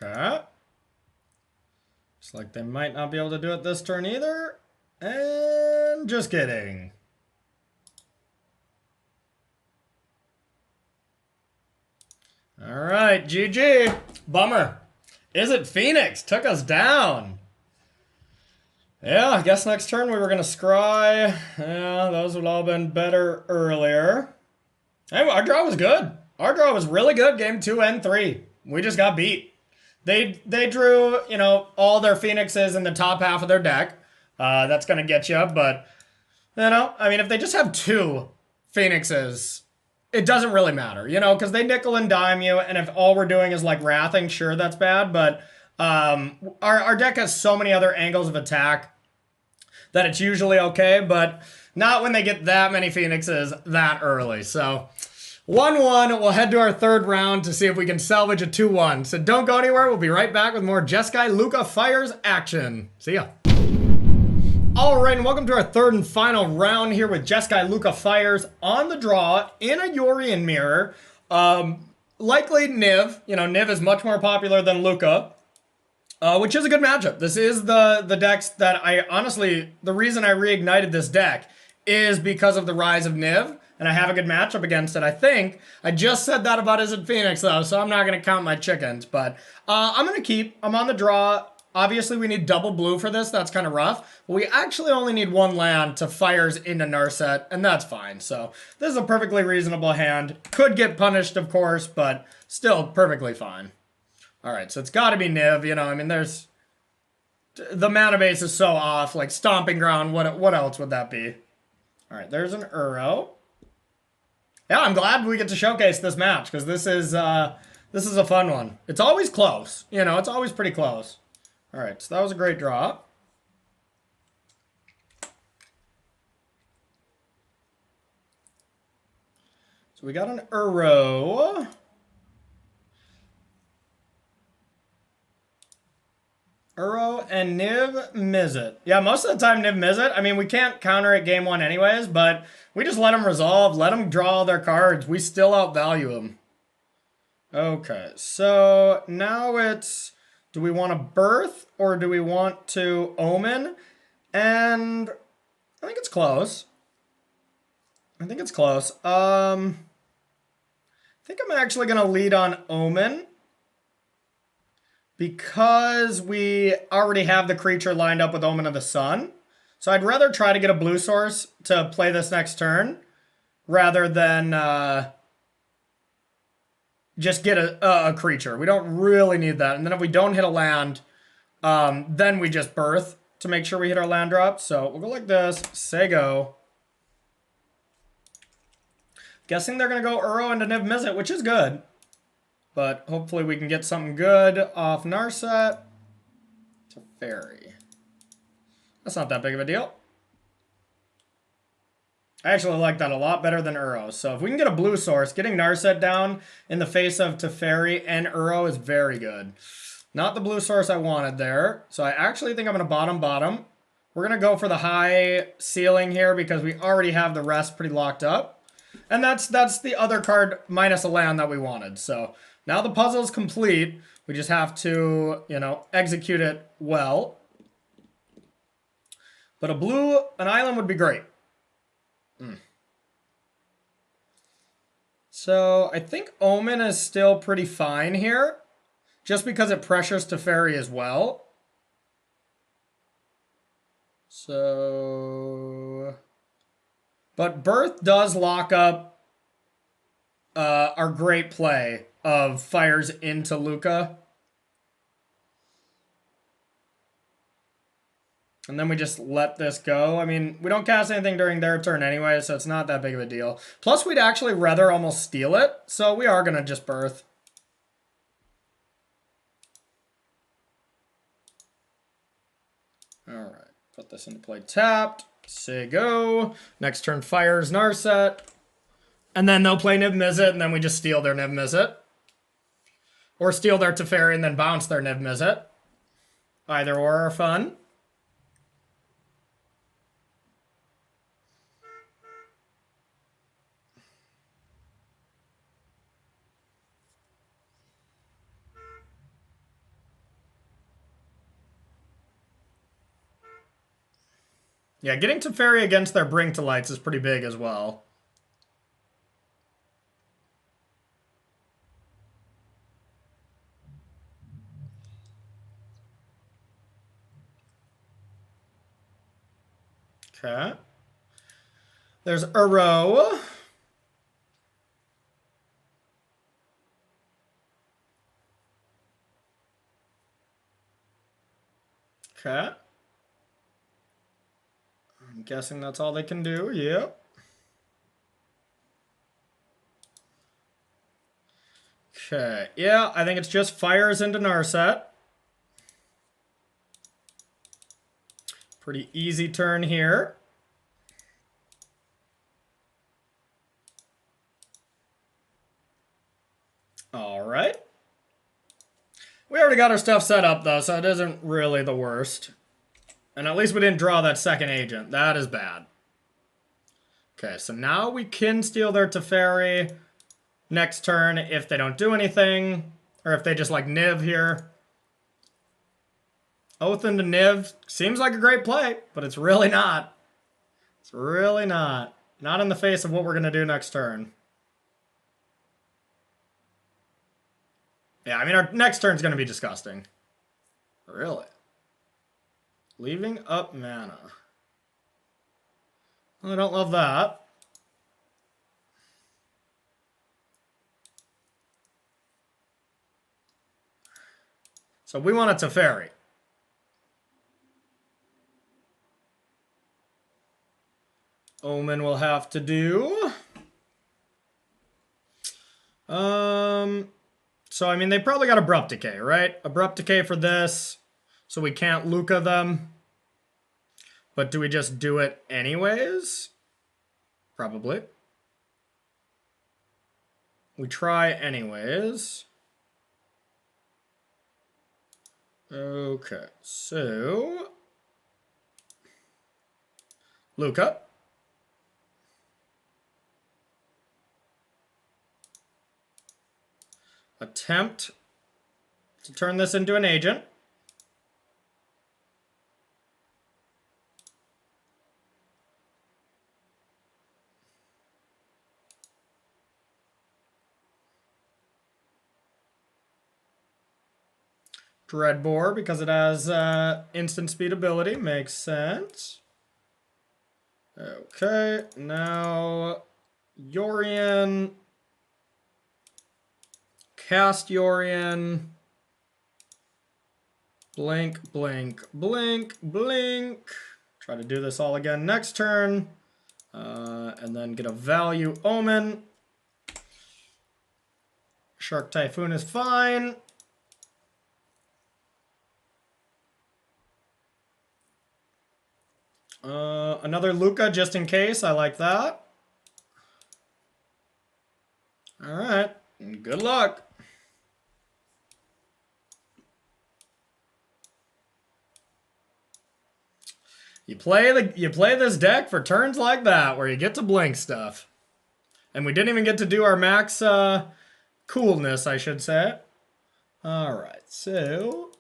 Okay. Looks like they might not be able to do it this turn either. And just kidding. All right, GG. Bummer. Izzet Phoenix took us down. Yeah, I guess next turn we were going to scry. Yeah, those would all been better earlier. Hey, our draw was good. Our draw was really good game 2 and 3. We just got beat. They drew, you know, all their Phoenixes in the top half of their deck. That's going to get you, but, you know, I mean, if they just have 2 Phoenixes, it doesn't really matter, you know, because they nickel and dime you, and if all we're doing is, like, wrathing, sure, that's bad, but our deck has so many other angles of attack that it's usually okay, but not when they get that many Phoenixes that early, so... 1-1, we'll head to our 3rd round to see if we can salvage a 2-1. So don't go anywhere, we'll be right back with more Jeskai Lukka Fires action. See ya. Alright, and welcome to our 3rd and final round here with Jeskai Lukka Fires on the draw in a Yorion mirror. Likely Niv. You know, Niv is much more popular than Lukka. Which is a good matchup. This is the decks that I honestly, the reason I reignited this deck is because of the rise of Niv, and I have a good matchup against it, I think. I just said that about Izzet Phoenix, though, so I'm not going to count my chickens, but I'm going to keep. I'm on the draw. Obviously, we need double blue for this. That's kind of rough. But we actually only need one land to fires into Narset, and that's fine. So this is a perfectly reasonable hand. Could get punished, of course, but still perfectly fine. All right, so it's got to be Niv. You know, I mean, there's the mana base is so off. Like Stomping Ground. What else would that be? All right, there's an Uro. Yeah, I'm glad we get to showcase this match because this is a fun one. It's always close. You know, it's always pretty close. All right, so that was a great draw. So we got an Uro. Uro and Niv-Mizzet. Yeah, most of the time Niv-Mizzet. I mean, we can't counter it game one anyways, but we just let them resolve, let them draw their cards. We still outvalue them. Okay, so now it's, do we want to Birth or do we want to Omen? And I think it's close. I think it's close. I think I'm actually going to lead on Omen, because we already have the creature lined up with Omen of the Sun. So I'd rather try to get a blue source to play this next turn rather than just get a creature. We don't really need that. And then if we don't hit a land, then we just Birth to make sure we hit our land drop. So we'll go like this. Say go. Guessing they're going to go Uro into Niv-Mizzet, which is good. But hopefully we can get something good off Narset to Fairy. That's not that big of a deal. I actually like that a lot better than Uro. So if we can get a blue source, getting Narset down in the face of Teferi and Uro is very good. Not the blue source I wanted there. So I actually think I'm going to bottom. We're going to go for the high ceiling here because we already have the rest pretty locked up. And that's the other card minus a land that we wanted. So now the puzzle's complete. We just have to, you know, execute it well. But an island would be great. So I think Omen is still pretty fine here, just because it pressures Teferi as well. So, but Birth does lock up our great play of fires into Lukka. And then we just let this go. I mean, we don't cast anything during their turn anyway, so it's not that big of a deal. Plus, we'd actually rather almost steal it, so we are going to just Birth. All right, put this into play tapped. Say go. Next turn fires Narset. And then they'll play Niv-Mizzet, and then we just steal their Niv-Mizzet. Or steal their Teferi and then bounce their Niv-Mizzet. Either or are fun. Yeah, getting Teferi against their Bring to Lights is pretty big as well. Okay. There's Uro. Okay. I'm guessing that's all they can do. Yep. Okay. Yeah, I think it's just fires into Narset. Pretty easy turn here. All right. We already got our stuff set up, though, so it isn't really the worst. And at least we didn't draw that second agent. That is bad. Okay, so now we can steal their Teferi next turn if they don't do anything. Or if they just like Niv here. Oath into Niv. Seems like a great play, but it's really not. It's really not. Not in the face of what we're going to do next turn. Yeah, I mean, our next turn's going to be disgusting. Really? Leaving up mana. Well, I don't love that. So we want a Teferi. Omen will have to do. So, I mean, they probably got Abrupt Decay, right? Abrupt Decay for this, so we can't Lukka them. But do we just do it anyways? Probably. We try anyways. Okay, so... Lukka. Attempt to turn this into an agent. Dreadbore, because it has instant speed ability, makes sense. Okay, now Yorion. Cast Yorion. Blink, blink, blink, blink. Try to do this all again next turn. And then get a value Omen. Shark Typhoon is fine. Another Lukka just in case. I like that. All right. Good luck. You play this deck for turns like that where you get to blink stuff. And we didn't even get to do our max coolness, I should say. All right, so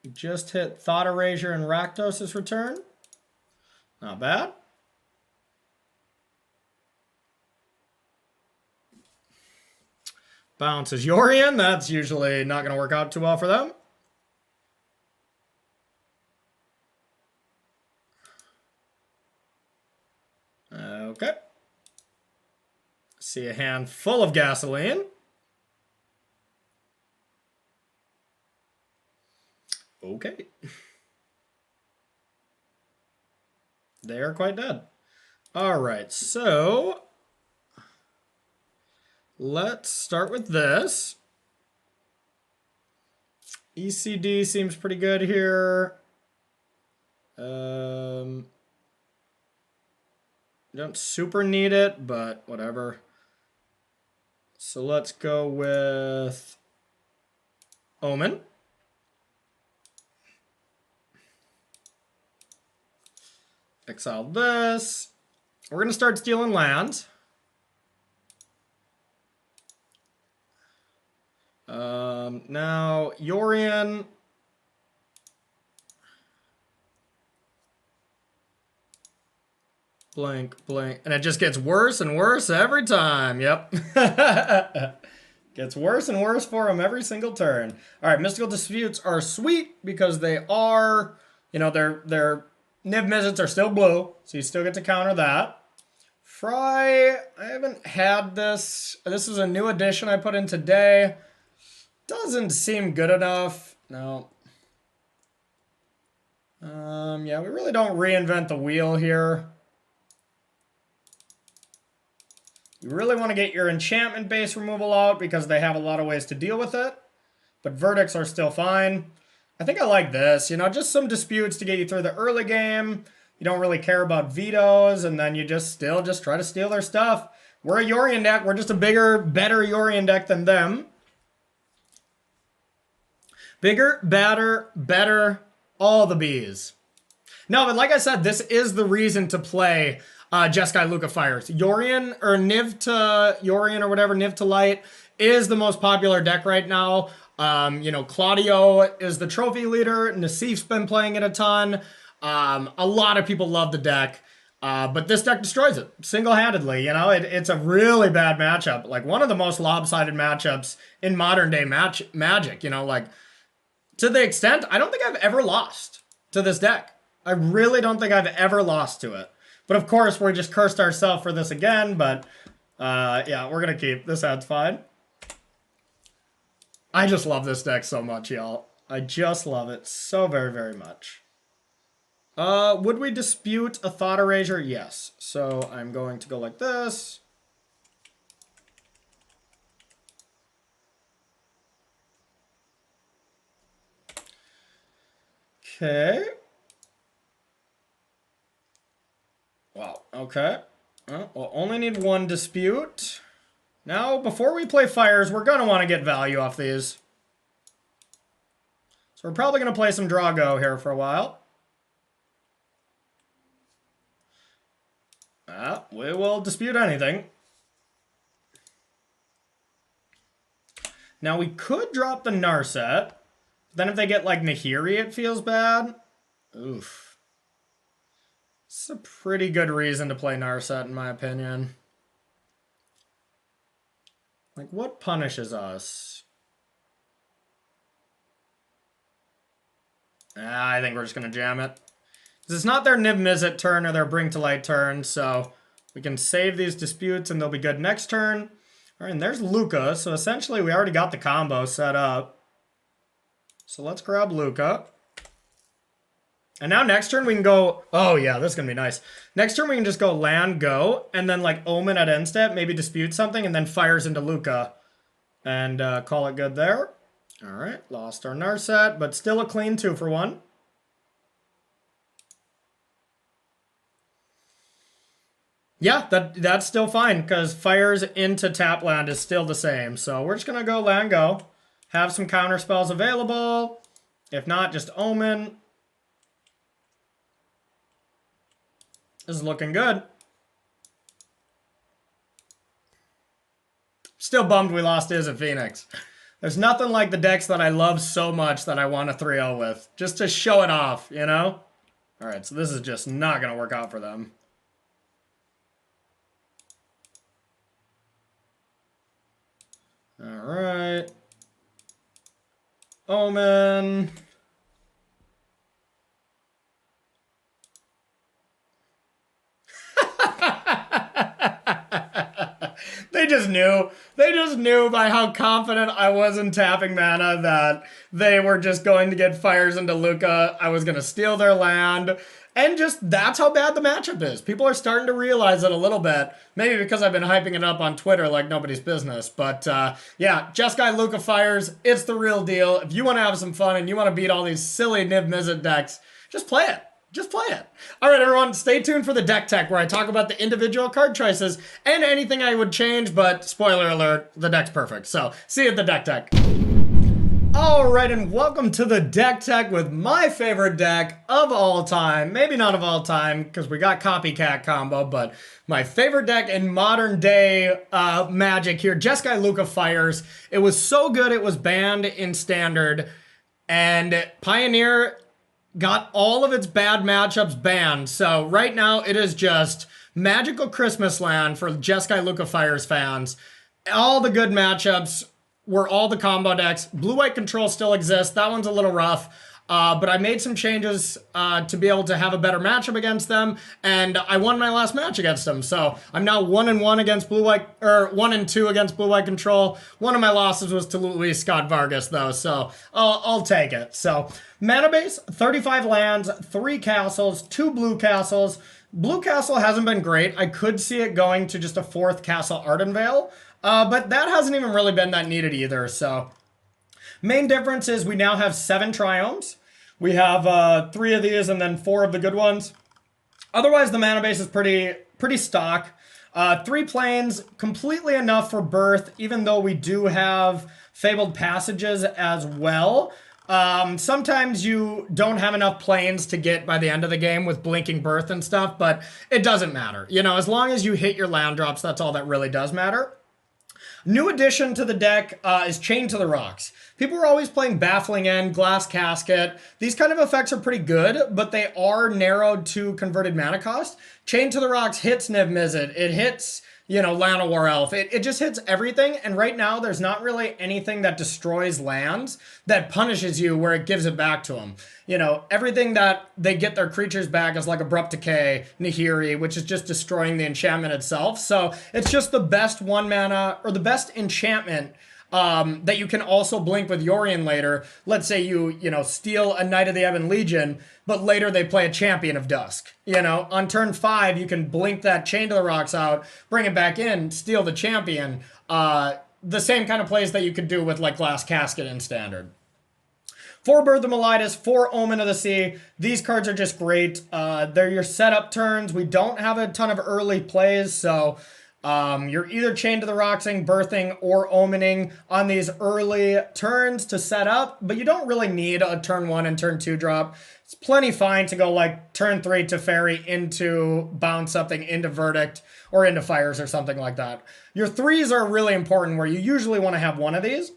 we just hit Thought Erasure and Rakdos' return. Not bad. Bounces Yorion. That's usually not going to work out too well for them. Okay. See a hand full of gasoline. Okay. They are quite dead. All right, so let's start with this. ECD seems pretty good here. Don't super need it, but whatever. So let's go with Omen. Exile this. We're going to start stealing lands. Now, Yorion. Blink, blink. And it just gets worse and worse every time. Yep. Gets worse and worse for him every single turn. All right, Mystical Disputes are sweet because they are, you know, they're Niv-Mizzets are still blue, so you still get to counter that. Fry, I haven't had this. This is a new addition I put in today. Doesn't seem good enough. No. Yeah, we really don't reinvent the wheel here. You really want to get your enchantment base removal out because they have a lot of ways to deal with it. But verdicts are still fine. I think I like this. You know, just some disputes to get you through the early game. You don't really care about vetoes, and then you just try to steal their stuff. We're a Yorion deck. We're just a bigger, better Yorion deck than them. Bigger, better, all the bees. No, but like I said, this is the reason to play Jeskai Lukka Fires. Yorion, or Niv to Yorion or whatever, Niv to Light, is the most popular deck right now. You know, Claudio is the trophy leader. Nassif's been playing it a ton. A lot of people love the deck. But this deck destroys it single-handedly. You know, it's a really bad matchup. Like, one of the most lopsided matchups in modern-day Magic. You know, like, to the extent, I don't think I've ever lost to this deck. I really don't think I've ever lost to it. But, of course, we just cursed ourselves for this again. But, yeah, we're going to keep. This hand's fine. I just love this deck so much, y'all. I just love it so very, very much. Would we dispute a Thought Erasure? Yes. So I'm going to go like this. Okay. Wow. Okay. We'll only need one dispute. Now, before we play fires, we're going to want to get value off these. So we're probably going to play some Drago here for a while. We will dispute anything. Now, we could drop the Narset. Then if they get, like, Nahiri, it feels bad. Oof. It's a pretty good reason to play Narset, in my opinion. Like, what punishes us? I think we're just going to jam it. It's not their Niv-Mizzet turn or their Bring to Light turn, so we can save these disputes and they'll be good next turn. All right, and there's Lukka, so essentially we already got the combo set up. So let's grab Lukka. And now next turn we can go, oh yeah, this is going to be nice. Next turn we can just go land, go, and then like Omen at end step, maybe dispute something, and then fires into Lukka. And call it good there. All right, lost our Narset, but still a clean 2-for-1. Yeah, that's still fine, because fires into tap land is still the same. So we're just going to go land, go. Have some counter spells available. If not, just Omen. This is looking good. Still bummed we lost Izzet Phoenix. There's nothing like the decks that I love so much that I want a 3-0 with. Just to show it off, you know? Alright, so this is just not going to work out for them. Alright. Omen. They just knew. They just knew by how confident I was in tapping mana that they were just going to get fires into Lukka. I was going to steal their land. And just, that's how bad the matchup is. People are starting to realize it a little bit. Maybe because I've been hyping it up on Twitter like nobody's business. But, yeah, Jeskai Lukka fires. It's the real deal. If you want to have some fun and you want to beat all these silly Niv-Mizzet decks, just play it. Just play it. All right, everyone, stay tuned for the deck tech where I talk about the individual card choices and anything I would change, but spoiler alert, the deck's perfect. So, see you at the deck tech. All right, and welcome to the deck tech with my favorite deck of all time. Maybe not of all time, because we got copycat combo, but my favorite deck in modern day Magic here, Jeskai Lukka Fires. It was so good it was banned in Standard, and Pioneer got all of its bad matchups banned. So right now it is just magical Christmas land for Jeskai Lukka Fires fans. All the good matchups were all the combo decks. Blue-white control still exists. That one's a little rough. But I made some changes to be able to have a better matchup against them, and I won my last match against them. So I'm now 1-1 against blue-white, or 1-2 against blue-white control. One of my losses was to Luis Scott Vargas, though, so I'll take it. So mana base, 35 lands, 3 castles, 2 blue castles. Blue castle hasn't been great. I could see it going to just a 4th castle Ardenvale, but that hasn't even really been that needed either. So main difference is we now have 7 triomes. We have 3 of these and then 4 of the good ones. Otherwise, the mana base is pretty stock. 3 planes, completely enough for Birth, even though we do have Fabled Passages as well. Sometimes you don't have enough planes to get by the end of the game with Blinking Birth and stuff, but it doesn't matter. You know, as long as you hit your land drops, that's all that really does matter. New addition to the deck is Chain to the Rocks. People are always playing Baffling End, Glass Casket. These kind of effects are pretty good, but they are narrowed to converted mana cost. Chain to the Rocks hits Niv-Mizzet. It hits, you know, Lana War Elf. It just hits everything, and right now there's not really anything that destroys lands that punishes you where it gives it back to them. You know, everything that they get their creatures back is like Abrupt Decay, Nahiri, which is just destroying the enchantment itself. So it's just the best 1 mana, or the best enchantment that you can also blink with Yorion later. Let's say you steal a Knight of the Ebon Legion, but later they play a Champion of Dusk. You know, on turn 5, you can blink that Chain to the Rocks out, bring it back in, steal the Champion. The same kind of plays that you could do with like Glass Casket in Standard. 4 Birth of Melidas, 4 Omen of the Sea. These cards are just great. They're your setup turns. We don't have a ton of early plays, so you're either Chained to the Rocksing, Birthing, or Omening on these early turns to set up, but you don't really need a turn 1 and turn 2 drop. It's plenty fine to go like turn 3 to Fairy into Bounce something, into Verdict, or into Fires or something like that. Your 3s are really important, where you usually want to have one of these.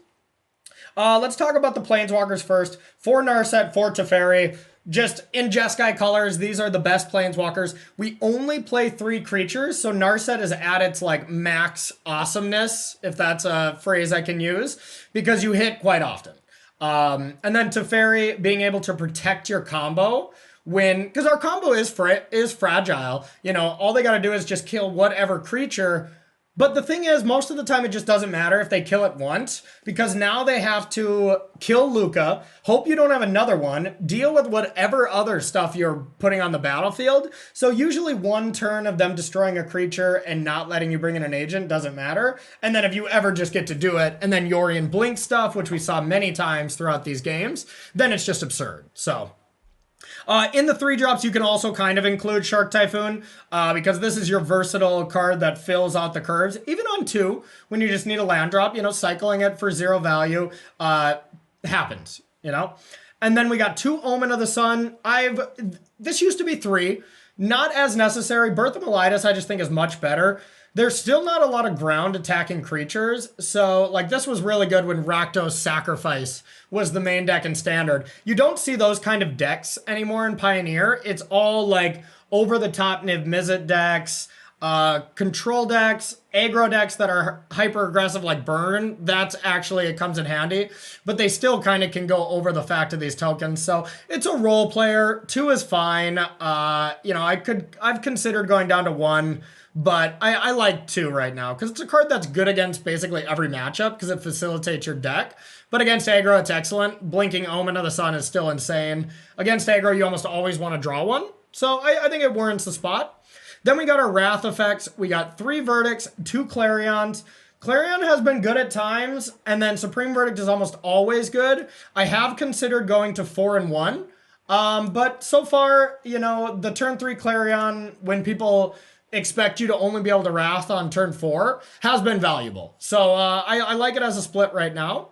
Let's talk about the Planeswalkers first. 4 Narset, 4 Teferi. Just in Jeskai colors, these are the best Planeswalkers. We only play 3 creatures, so Narset is at its like max awesomeness, if that's a phrase I can use, because you hit quite often. And then Teferi being able to protect your combo because our combo is fragile. You know, all they got to do is just kill whatever creature. But the thing is, most of the time it just doesn't matter if they kill it once, because now they have to kill Lukka, hope you don't have another one, deal with whatever other stuff you're putting on the battlefield. So usually 1 turn of them destroying a creature and not letting you bring in an agent doesn't matter. And then if you ever just get to do it, and then Yorion blink stuff, which we saw many times throughout these games, then it's just absurd. So in the 3 drops, you can also kind of include Shark Typhoon, because this is your versatile card that fills out the curves. Even on 2, when you just need a land drop, you know, cycling it for 0 value happens, you know. And then we got 2 Omen of the Sun. This used to be 3, not as necessary. Birth of Melidas I just think is much better. There's still not a lot of ground attacking creatures, so like this was really good when Rakdos Sacrifice was the main deck in Standard. You don't see those kind of decks anymore in Pioneer. It's all like over-the-top Niv-Mizzet decks, control decks, aggro decks that are hyper-aggressive like Burn. That's actually, it comes in handy, but they still kind of can go over the fact of these tokens. So it's a role player. 2 is fine. You know, I've considered going down to 1. But I like 2 right now, because it's a card that's good against basically every matchup, because it facilitates your deck. But against aggro, it's excellent. Blinking Omen of the Sun is still insane. Against aggro, you almost always want to draw one. So I think it warrants the spot. Then we got our Wrath effects. We got 3 Verdicts, 2 Clarions. Clarion has been good at times, and then Supreme Verdict is almost always good. I have considered going to 4 and 1. But so far, you know, the turn 3 Clarion, when people expect you to only be able to Wrath on turn 4, has been valuable. So I like it as a split right now.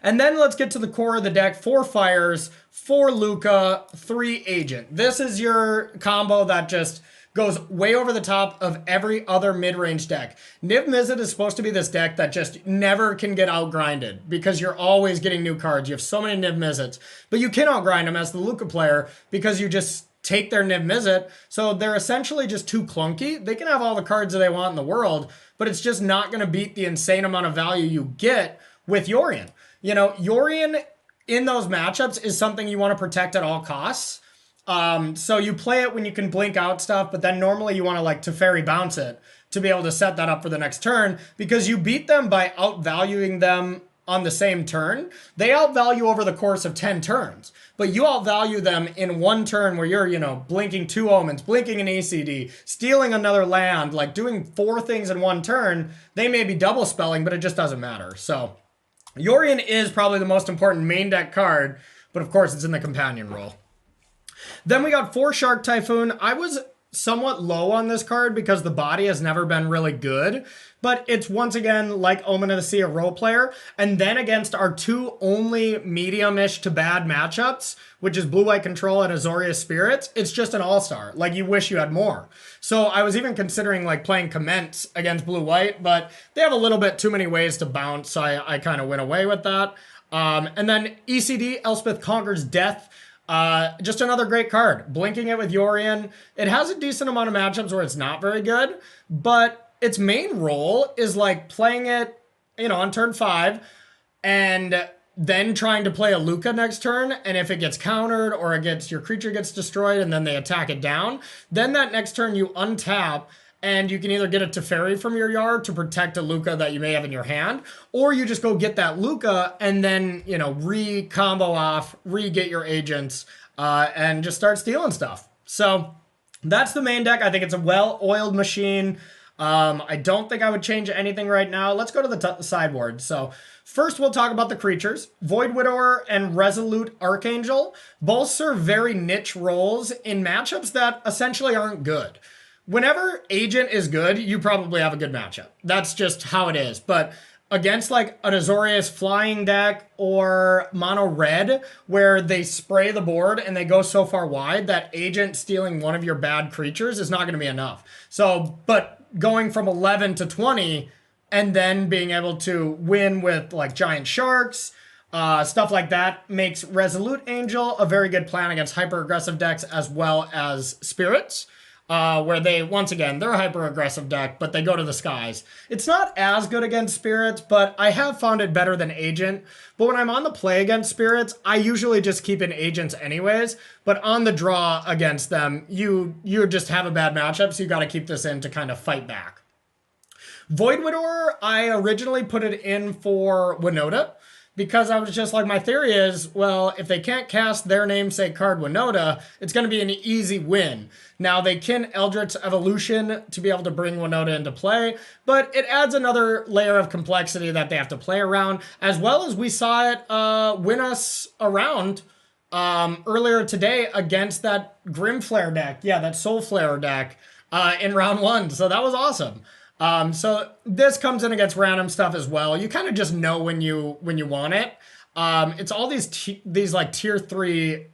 And then let's get to the core of the deck. 4 Fires, 4 Lukka, 3 Agent. This is your combo that just goes way over the top of every other mid-range deck. Niv-Mizzet is supposed to be this deck that just never can get outgrinded, because you're always getting new cards. You have so many Niv-Mizzets, but you can outgrind them as the Lukka player, because you just take their Niv-Mizzet, so they're essentially just too clunky. They can have all the cards that they want in the world, but it's just not going to beat the insane amount of value you get with Yorion. You know, Yorion in those matchups is something you want to protect at all costs. So you play it when you can blink out stuff, but then normally you want to like Teferi bounce it to be able to set that up for the next turn, because you beat them by outvaluing them on the same turn. They outvalue over the course of 10 turns, but you outvalue them in 1 turn where you're, you know, blinking 2 omens, blinking an ECD, stealing another land, like doing 4 things in 1 turn. They may be double spelling, but it just doesn't matter. So Yorion is probably the most important main deck card, but of course it's in the companion role. Then we got 4 Shark Typhoon. I was somewhat low on this card because the body has never been really good, but it's once again like Omen of the Sea, a role player. And then against our two only medium-ish to bad matchups, which is Blue-White Control and Azorius Spirits, it's just an all-star. Like, you wish you had more. So I was even considering like playing Commence against Blue-White, but they have a little bit too many ways to bounce, so I kind of went away with that. And then ECD, Elspeth Conquers Death. Just another great card. Blinking it with Yorion. It has a decent amount of matchups where it's not very good, but its main role is like playing it, you know, on turn 5 and then trying to play a Lukka next turn, and if it gets countered or your creature gets destroyed and then they attack it down, then that next turn you untap and you can either get a Teferi from your yard to protect a Lukka that you may have in your hand, or you just go get that Lukka and then, you know, re-combo off, re-get your agents, and just start stealing stuff. So that's the main deck. I think it's a well-oiled machine. I don't think I would change anything right now. Let's go to the sideboard. So first we'll talk about the creatures. Void Widower and Resolute Archangel both serve very niche roles in matchups that essentially aren't good. Whenever Agent is good, you probably have a good matchup. That's just how it is. But against like an Azorius flying deck or mono red, where they spray the board and they go so far wide that Agent stealing one of your bad creatures is not going to be enough. So, but going from 11 to 20 and then being able to win with like giant sharks, stuff like that makes Resolute Angel a very good plan against hyper aggressive decks as well as spirits. Where they, once again, they're a hyper-aggressive deck, but they go to the skies. It's not as good against Spirits, but I have found it better than Agent. But when I'm on the play against Spirits, I usually just keep in Agents anyways. But on the draw against them, you just have a bad matchup, so you got to keep this in to kind of fight back. Void Widower, I originally put it in for Winota, because I was just like, my theory is, well, if they can't cast their namesake card Winota, it's going to be an easy win. Now, they can Eldritch Evolution to be able to bring Winota into play, but it adds another layer of complexity that they have to play around, as well as we saw it win us around earlier today against that Grimflare deck. Yeah, that Soulflayer deck in round 1, so that was awesome. So this comes in against random stuff as well. You kind of just know when you want it. It's all these like tier 3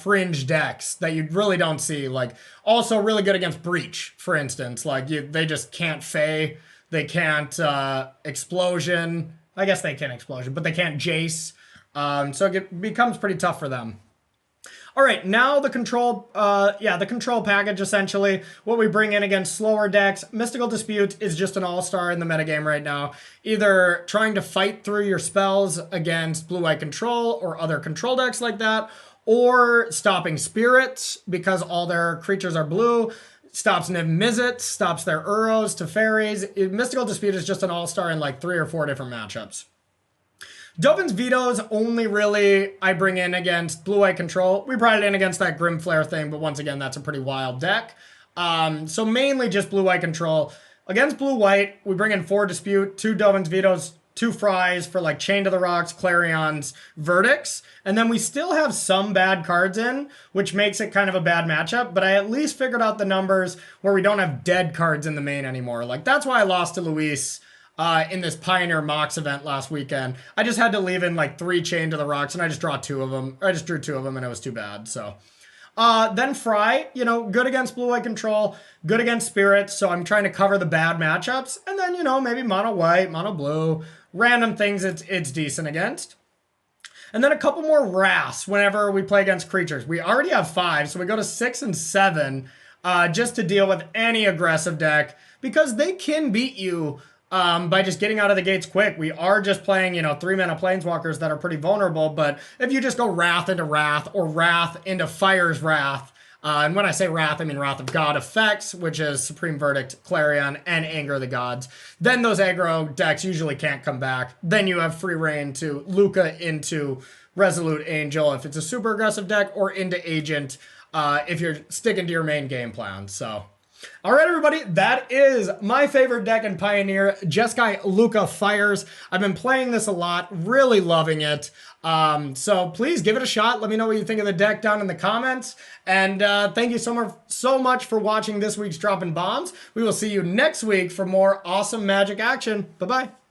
fringe decks that you really don't see. Like, also really good against Breach, for instance. Like, they just can't Fey. They can't Explosion. I guess they can Explosion, but they can't Jace. So it becomes pretty tough for them. All right, now the control, the control package, essentially, what we bring in against slower decks. Mystical Dispute is just an all-star in the metagame right now. Either trying to fight through your spells against Blue-White Control or other control decks like that, or stopping Spirits because all their creatures are blue, stops Niv-Mizzet, stops their Uros to fairies. Mystical Dispute is just an all-star in like 3 or 4 different matchups. Dovin's Vetoes only really I bring in against Blue-White Control. We brought it in against that Grimflare thing, but once again, that's a pretty wild deck. So mainly just Blue-White Control. Against Blue-White, we bring in 4 Dispute, 2 Dovin's Vetoes, 2 Fries for like Chain to the Rocks, Clarions, Verdicts. And then we still have some bad cards in, which makes it kind of a bad matchup. But I at least figured out the numbers where we don't have dead cards in the main anymore. Like, that's why I lost to Luis in this Pioneer Mox event last weekend. I just had to leave in like 3 Chain to the Rocks, and I just drew 2 of them. I just drew 2 of them, and it was too bad. So then Fry, you know, good against Blue-White Control, good against Spirits. So I'm trying to cover the bad matchups. And then, you know, maybe mono white, mono blue, random things it's decent against. And then a couple more Wraths whenever we play against creatures. We already have 5, so we go to 6 and 7 just to deal with any aggressive deck, because they can beat you by just getting out of the gates quick. We are just playing, you know, 3-mana Planeswalkers that are pretty vulnerable, but if you just go Wrath into Wrath or Wrath into Fire's Wrath, and when I say Wrath, I mean Wrath of God effects, which is Supreme Verdict, Clarion, and Anger of the Gods, then those aggro decks usually can't come back. Then you have free reign to Lukka into Resolute Angel if it's a super aggressive deck, or into Agent if you're sticking to your main game plan. So All right, everybody, that is my favorite deck in Pioneer, Jeskai Lukka Fires. I've been playing this a lot, really loving it. So please give it a shot. Let me know what you think of the deck down in the comments. And thank you so much for watching this week's Droppin Bombs. We will see you next week for more awesome Magic action. Bye-bye.